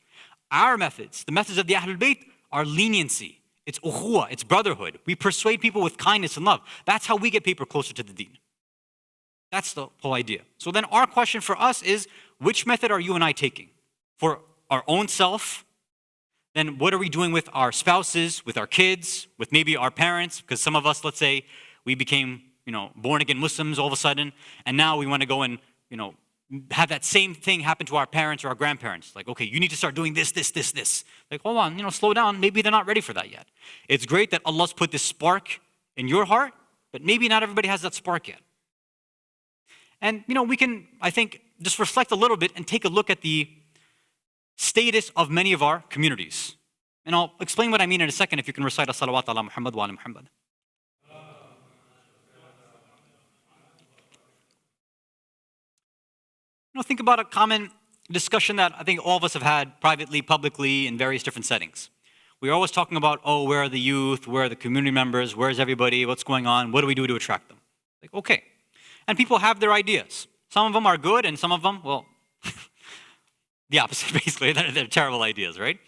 Our methods, the methods of the Ahlul Bayt, are leniency. It's ukhuwah, it's brotherhood. We persuade people with kindness and love. That's how we get people closer to the deen. That's the whole idea. So then our question for us is, which method are you and I taking? For our own self, then what are we doing with our spouses, with our kids, with maybe our parents? Because some of us, let's say, we became, born again Muslims all of a sudden, and now we want to go and, have that same thing happen to our parents or our grandparents. Like, okay, you need to start doing this. Like, hold on, slow down. Maybe they're not ready for that yet. It's great that Allah's put this spark in your heart, but maybe not everybody has that spark yet. And, we can, I think, just reflect a little bit and take a look at the status of many of our communities. And I'll explain what I mean in a second if you can recite as-salawat ala Muhammad wa ala Muhammad. Think about a common discussion that I think all of us have had privately, publicly, in various different settings. We're always talking about, where are the youth? Where are the community members? Where's everybody? What's going on? What do we do to attract them? Like, okay. And people have their ideas. Some of them are good, and some of them, the opposite, basically. They're terrible ideas, right?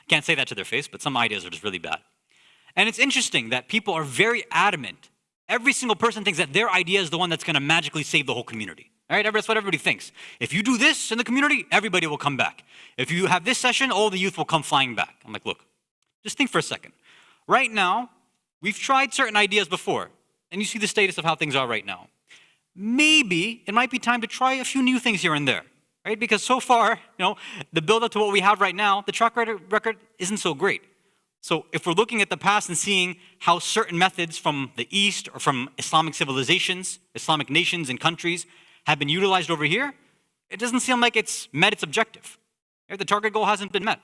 Can't say that to their face, but some ideas are just really bad. And it's interesting that people are very adamant. Every single person thinks that their idea is the one that's going to magically save the whole community. All right, that's what everybody thinks. If you do this in the community, everybody will come back. If you have this session, all the youth will come flying back. I'm like, look, just think for a second. Right now, we've tried certain ideas before, and you see the status of how things are right now. Maybe it might be time to try a few new things here and there, right? Because so far, the build-up to what we have right now, the track record isn't so great. So if we're looking at the past and seeing how certain methods from the East or from Islamic civilizations, Islamic nations and countries have been utilized over here, it doesn't seem like it's met its objective. Right? The target goal hasn't been met.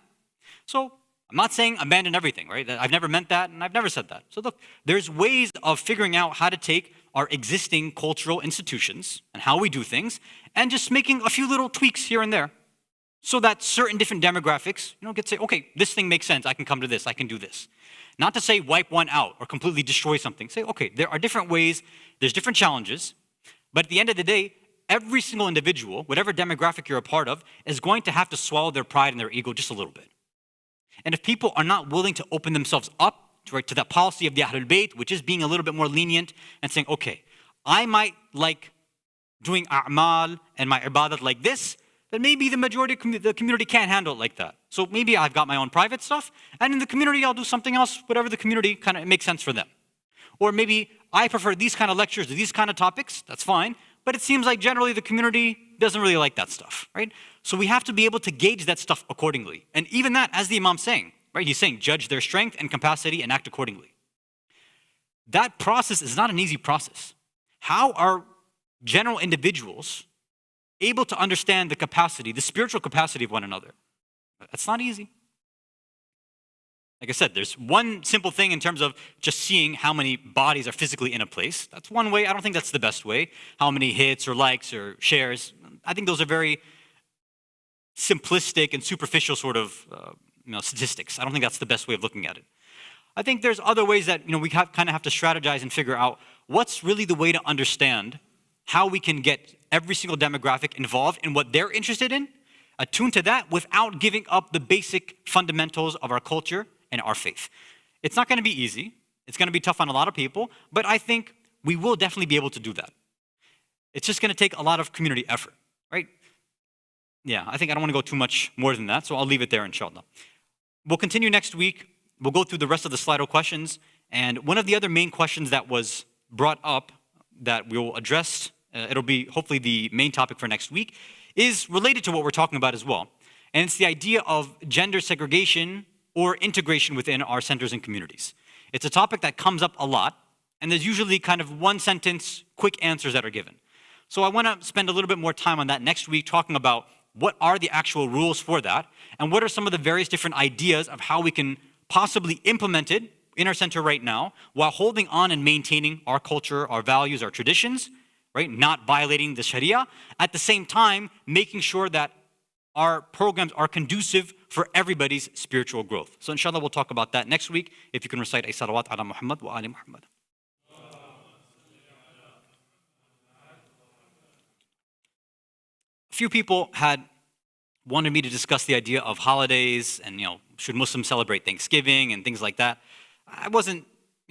So I'm not saying abandon everything, right? I've never meant that and I've never said that. So look, there's ways of figuring out how to take our existing cultural institutions and how we do things and just making a few little tweaks here and there so that certain different demographics, get to say, okay, this thing makes sense, I can come to this, I can do this. Not to say wipe one out or completely destroy something. Say, okay, there are different ways, there's different challenges, but at the end of the day, every single individual, whatever demographic you're a part of, is going to have to swallow their pride and their ego just a little bit. And if people are not willing to open themselves up to that policy of the Ahlul Bayt, which is being a little bit more lenient and saying, okay, I might like doing a'mal and my ibadat like this, but maybe the majority of the community can't handle it like that. So maybe I've got my own private stuff, and in the community I'll do something else, whatever the community kind of makes sense for them. Or maybe I prefer these kind of lectures to these kind of topics, that's fine, but it seems like generally the community doesn't really like that stuff, right? So we have to be able to gauge that stuff accordingly. And even that, as the Imam's saying, right? He's saying, judge their strength and capacity and act accordingly. That process is not an easy process. How are general individuals able to understand the capacity, the spiritual capacity of one another? That's not easy. Like I said, there's one simple thing in terms of just seeing how many bodies are physically in a place. That's one way. I don't think that's the best way. How many hits or likes or shares. I think those are very simplistic and superficial sort of statistics. I don't think that's the best way of looking at it. I think there's other ways that we kind of have to strategize and figure out what's really the way to understand how we can get every single demographic involved in what they're interested in, attuned to that without giving up the basic fundamentals of our culture and our faith. It's not going to be easy. It's going to be tough on a lot of people, but I think we will definitely be able to do that. It's just going to take a lot of community effort, right? Yeah, I think I don't want to go too much more than that, so I'll leave it there, inshallah. We'll continue next week. We'll go through the rest of the Slido questions, and one of the other main questions that was brought up that we'll address, it'll be hopefully the main topic for next week, is related to what we're talking about as well. And it's the idea of gender segregation or integration within our centers and communities. It's a topic that comes up a lot, and there's usually kind of one sentence, quick answers that are given. So I want to spend a little bit more time on that next week, talking about what are the actual rules for that, and what are some of the various different ideas of how we can possibly implement it in our center right now, while holding on and maintaining our culture, our values, our traditions, right? Not violating the Sharia. At the same time, making sure that our programs are conducive for everybody's spiritual growth. So inshallah, we'll talk about that next week. If you can recite a salawat ala Muhammad wa ali Muhammad. A few people had wanted me to discuss the idea of holidays and, should Muslims celebrate Thanksgiving and things like that. I wasn't,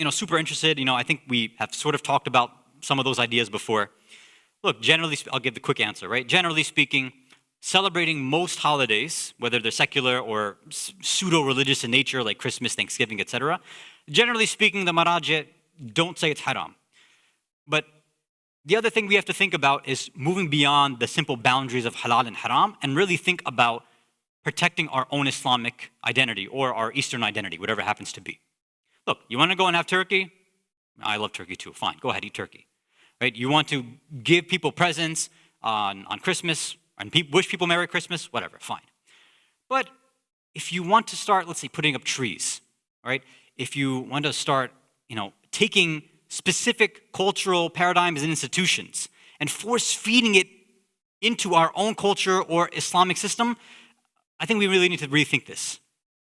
super interested. I think we have sort of talked about some of those ideas before. Look, generally, I'll give the quick answer, right? Generally speaking, celebrating most holidays, whether they're secular or pseudo-religious in nature, like Christmas, Thanksgiving, etc., generally speaking, the marajih don't say it's haram. But the other thing we have to think about is moving beyond the simple boundaries of halal and haram and really think about protecting our own Islamic identity or our Eastern identity, whatever it happens to be. Look, you want to go and have turkey? I love turkey too. Fine, go ahead, eat turkey. Right? You want to give people presents on Christmas and wish people Merry Christmas? Whatever, fine. But if you want to start, let's say, putting up trees, right? If you want to start, taking specific cultural paradigms and institutions and force feeding it into our own culture or Islamic system, I think we really need to rethink this.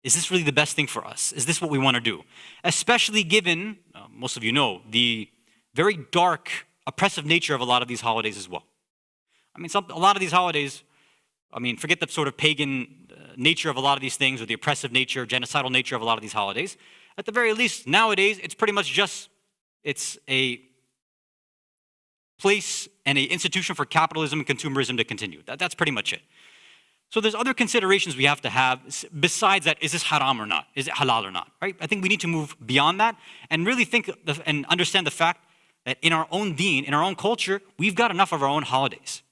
Is this really the best thing for us? Is this what we want to do? Especially given, most of you know, the very dark, oppressive nature of a lot of these holidays as well. A lot of these holidays, forget the sort of pagan nature of a lot of these things or the oppressive nature, genocidal nature of a lot of these holidays. At the very least, nowadays, it's pretty much just it's a place and an institution for capitalism and consumerism to continue. That's pretty much it. So there's other considerations we have to have besides that, is this haram or not? Is it halal or not, right? I think we need to move beyond that and really think and understand the fact that in our own deen, in our own culture, we've got enough of our own holidays.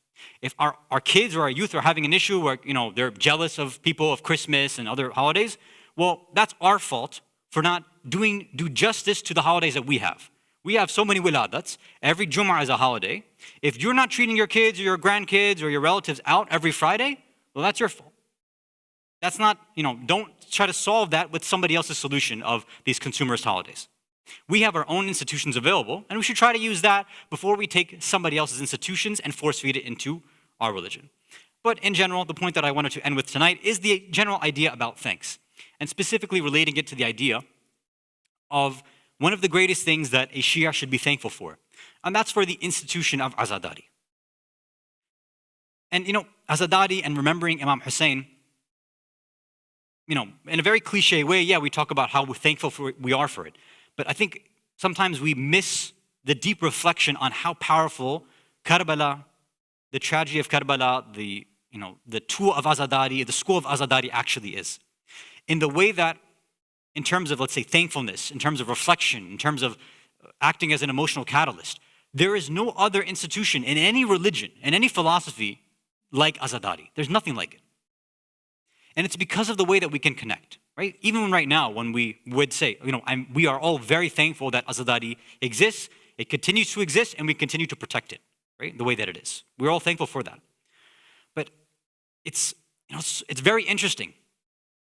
If our kids or our youth are having an issue where they're jealous of people of Christmas and other holidays, well, that's our fault for not do justice to the holidays that we have. We have so many wiladats. Every Jum'ah is a holiday. If you're not treating your kids or your grandkids or your relatives out every Friday, well, that's your fault. That's not, don't try to solve that with somebody else's solution of these consumerist holidays. We have our own institutions available, and we should try to use that before we take somebody else's institutions and force feed it into our religion. But in general, the point that I wanted to end with tonight is the general idea about thanks, and specifically relating it to the idea of one of the greatest things that a Shia should be thankful for, and that's for the institution of Azadari. And Azadari and remembering Imam Hussein, in a very cliche way, yeah, we talk about how thankful we are for it. But I think sometimes we miss the deep reflection on how powerful Karbala, the tragedy of Karbala, the tool of Azadari, the school of Azadari actually is. In the way that, in terms of, let's say, thankfulness, in terms of reflection, in terms of acting as an emotional catalyst, there is no other institution in any religion, in any philosophy, like Azadari. There's nothing like it. And it's because of the way that we can connect, right? Even right now, when we would say, we are all very thankful that Azadari exists, it continues to exist, and we continue to protect it, right? The way that it is. We're all thankful for that. But it's very interesting,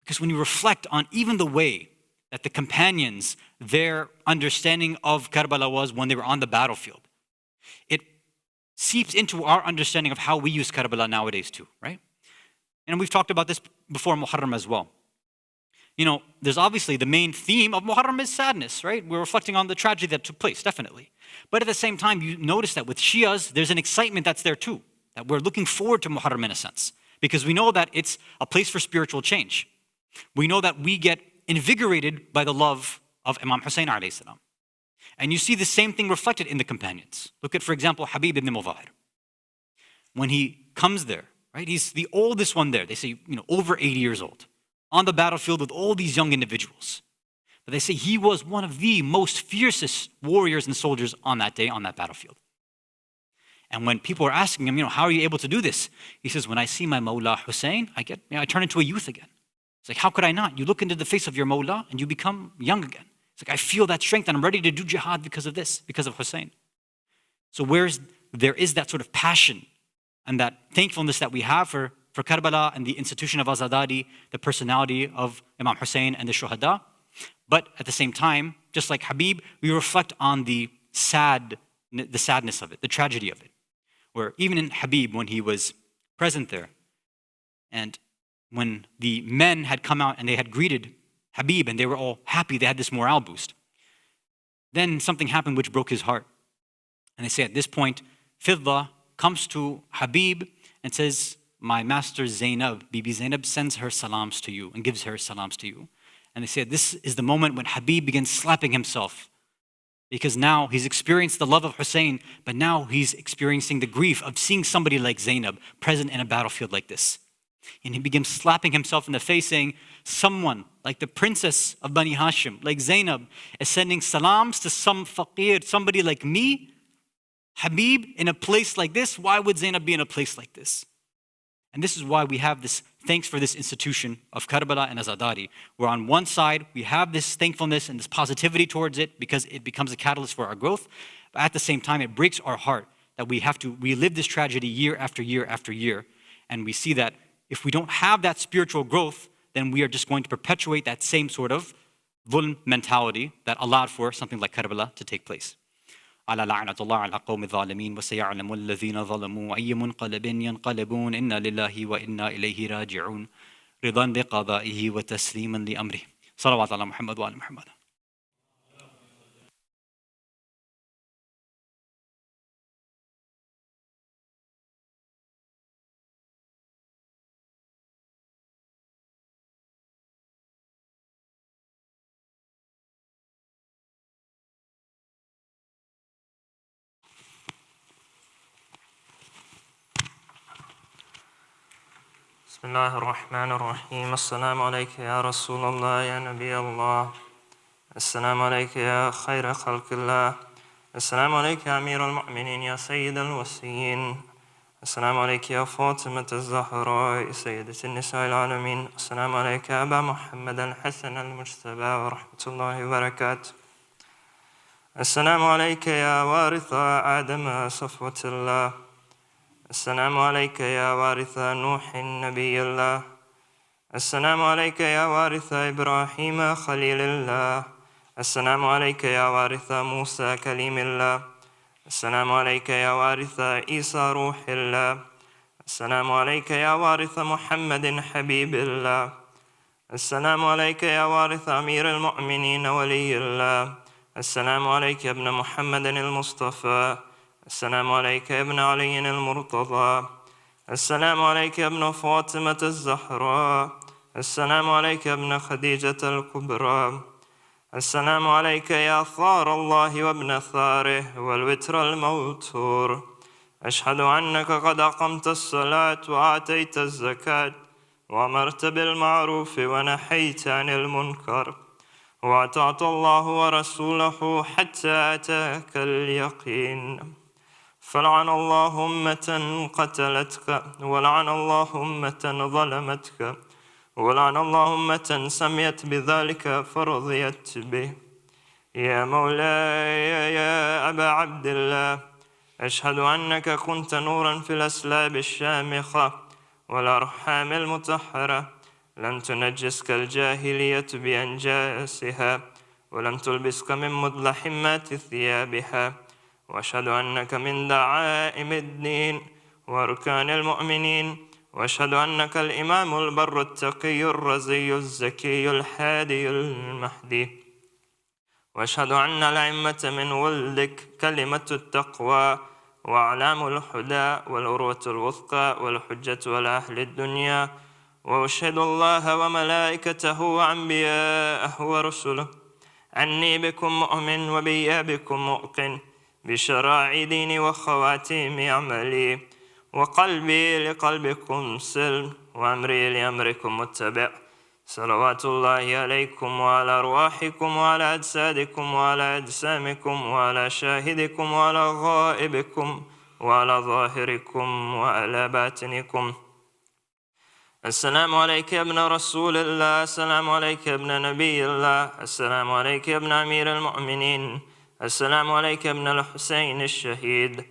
because when you reflect on even the way that the companions, their understanding of Karbala was when they were on the battlefield, it seeps into our understanding of how we use Karbala nowadays too, right? And we've talked about this before Muharram as well. There's obviously the main theme of Muharram is sadness, right? We're reflecting on the tragedy that took place, definitely. But at the same time, you notice that with Shias, there's an excitement that's there too, that we're looking forward to Muharram in a sense, because we know that it's a place for spiritual change. We know that we get invigorated by the love of Imam Hussein alayhi salam. And you see the same thing reflected in the companions. Look at, for example, Habib ibn Mudahir. When he comes there, right, he's the oldest one there. They say, over 80 years old, on the battlefield with all these young individuals. But they say he was one of the most fiercest warriors and soldiers on that day, on that battlefield. And when people are asking him, how are you able to do this? He says, when I see my Mawla Hussein, I turn into a youth again. It's like, how could I not? You look into the face of your Mawla and you become young again. It's like, I feel that strength and I'm ready to do jihad because of this, because of Hussein. So there is that sort of passion and that thankfulness that we have for Karbala and the institution of Azadari, the personality of Imam Hussein and the Shuhada. But at the same time, just like Habib, we reflect on the sadness of it, the tragedy of it. Where even in Habib, when he was present there, and when the men had come out and they had greeted Habib and they were all happy, they had this morale boost. Then something happened which broke his heart. And they say at this point, Fidda comes to Habib and says, my master Zainab, Bibi Zainab, sends her salams to you and gives her salams to you. And they say this is the moment when Habib begins slapping himself, because now he's experienced the love of Hussein, but now he's experiencing the grief of seeing somebody like Zainab present in a battlefield like this. And he begins slapping himself in the face, saying, someone like the princess of Bani Hashim, like Zainab, is sending salams to some faqir, somebody like me, Habib, in a place like this. Why would Zainab be in a place like this? And this is why we have this thanks for this institution of Karbala and Azadari, where on one side we have this thankfulness and this positivity towards it because it becomes a catalyst for our growth, but at the same time it breaks our heart that we have to relive this tragedy year after year after year. And we see that if we don't have that spiritual growth, then we are just going to perpetuate that same sort of dhulm mentality that allowed for something like Karbala to take place. على لعنة الله على قوم الظالمين وسيعلم الذين ظلموا أي منقلب ينقلبون إنا لله وإنا إليه راجعون رضا بقضائه وتسليما لأمره صلوات على محمد وآل محمد. بسم الله الرحمن الرحيم السلام عليك يا رسول الله يا نبي الله السلام عليك يا خير خلق الله السلام عليك يا أمير المؤمنين يا سيد الوصيين السلام عليك يا فاطمة الزهراء سيدة النساء العالمين. السلام عليك يا أبا محمد الحسن المجتبى ورحمة الله وبركاته. السلام عليك يا وارث آدم صفوة الله. السلام عليك يا وارث نوح نبي الله. السلام عليك يا وارث إبراهيم خليل الله. السلام عليك يا وارث موسى كليم الله. السلام عليك يا وارث عيسى روح الله. السلام عليك يا وارث محمد حبيب الله. السلام عليك يا وارث أمير المؤمنين ولي الله. السلام عليك يا ابن محمد المصطفى. السلام عليك يا ابن علي المرتضى. السلام عليك يا ابن فاطمة الزهراء. السلام عليك يا ابن خديجة الكبرى. السلام عليك يا ثار الله وابن ثاره والوتر الموتور. أشهد أنك قد أقمت الصلاة وآتيت الزكاة وأمرت بالمعروف ونحيت عن المنكر وأطعت الله ورسوله حتى أتاك اليقين. فلعن الله أمة قتلتك ولعن الله أمة ظلمتك ولعن الله أمة سميت بذلك فرضيت به. يا مولاي يا أبا عبد الله، أشهد أنك كنت نورا في الأسلاب الشامخة والأرحام المطهرة، لم تنجسك الجاهلية بأنجاسها ولم تلبسك من مدلحمات ثيابها. وأشهد أنك من دعائم الدين وأركان المؤمنين. وأشهد أنك الإمام البر التقي الرزي الزكي الحادي المهدي. وأشهد أن الأئمة من ولدك كلمة التقوى وأعلام الهدى والعروة الوثقى والحجة والأهل الدنيا. وأشهد الله وملائكته وأنبياءه ورسله أني بكم مؤمن وبإيابكم موقن بشرائع ديني وخواتيم عملي، وقلبي لقلبكم سلم وأمري لأمركم متبع. صلوات الله عليكم وعلى أرواحكم وعلى أجسادكم وعلى أجسامكم وعلى شاهدكم وعلى غائبكم وعلى ظاهركم وعلى باطنكم. السلام عليك يا ابن رسول الله. السلام عليك يا ابن نبي الله. السلام عليك يا ابن أمير المؤمنين. السلام عليك يا ابن الحسين الشهيد.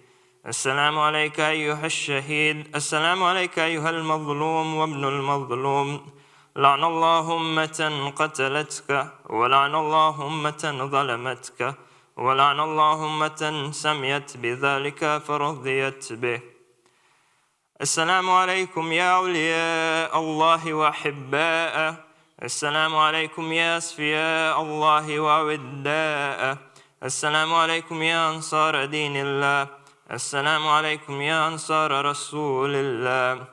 السلام عليك أيها الشهيد. السلام عليك أيها المظلوم وابن المظلوم. لعن الله أمة قتلتك ولعن الله أمة ظلمتك ولعن الله أمة سميت بذلك فرضيت به. السلام عليكم يا أولياء الله وأحباءه. السلام عليكم يا أصفياء الله ووداءه. السلام عليكم يا أنصار دين الله. السلام عليكم يا أنصار رسول الله.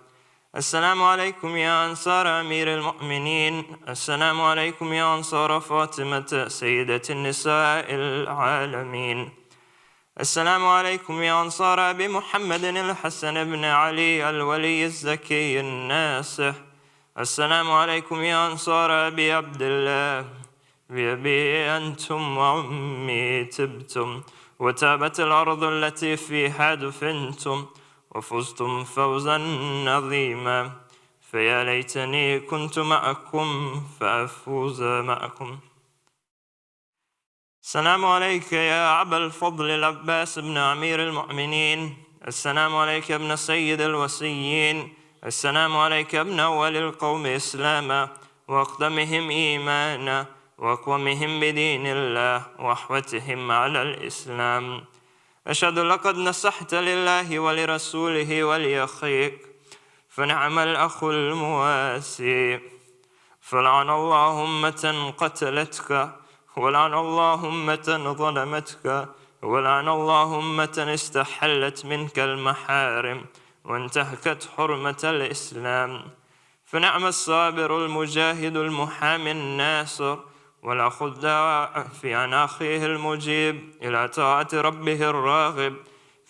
السلام عليكم يا أنصار أمير المؤمنين. السلام عليكم يا أنصار فاطمة سيدة النساء العالمين. السلام عليكم يا أنصار أبي محمد الحسن بن علي الولي الزكي الناصح. السلام عليكم يا أنصار أبي عبد الله. بأبي أنتم وأمي تبتم وتابت الأرض التي فيها دفنتم وفزتم فوزا عظيما. فيا ليتني كنت معكم فأفوز معكم. السلام عليك يا أبا الفضل العباس بن أمير المؤمنين. السلام عليك يا ابن سيد الوصيين. السلام عليك يا ابن أول القوم إسلاما وأقدمهم إيمانا وأقومهم بدين الله وأحوتهم على الإسلام. أشهد لقد نصحت لله ولرسوله ولأخيك، فنعم الأخ المواسي. فلعن الله أمة قتلتك ولعن الله أمة ظلمتك ولعن الله أمة استحلت منك المحارم وانتهكت حرمة الإسلام. فنعم الصابر المجاهد المحامي الناصر والأخ الداع في عن أخيه المجيب إلى طاعة ربه الراغب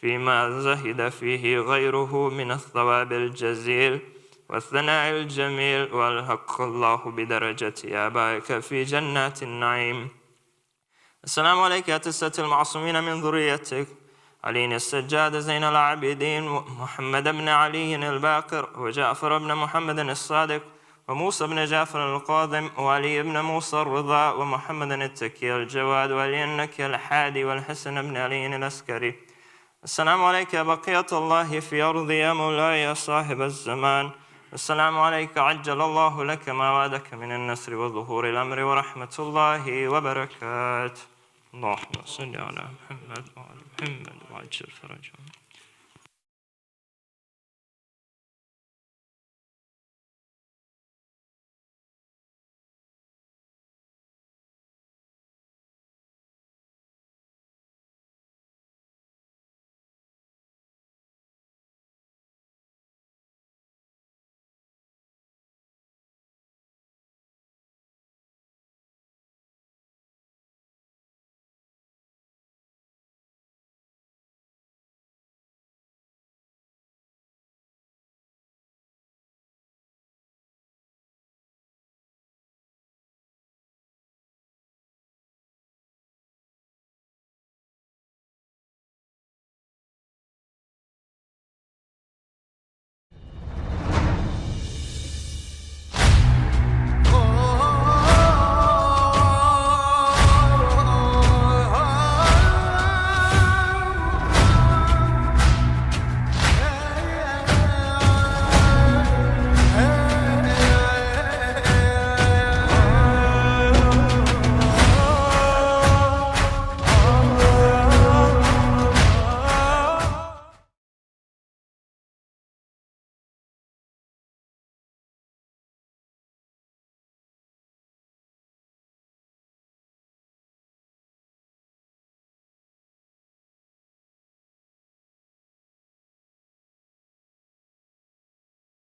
فيما زهد فيه غيره من الثواب الجزيل والثناء الجميل، والحق الله بدرجة آبائك في جنات النعيم. السلام عليك يا تسة المعصومين من ذريتك. علي السجاد زين العابدين محمد بن علي الباقر وجعفر بن محمد الصادق وموسى بن جعفر القاضم وعلي بن موسى الرضا ومحمد التكي الجواد وعلي النكي الحادي والحسن بن علي العسكري. السلام عليك يا بقية الله في أرض يا مولاي يا صاحب الزمان. السلام عليك عجل الله لك ما وعدك من النصر وظهور الأمر ورحمة الله وبركاته. اللهم صل على محمد وعلى محمد وعجل فرجهم.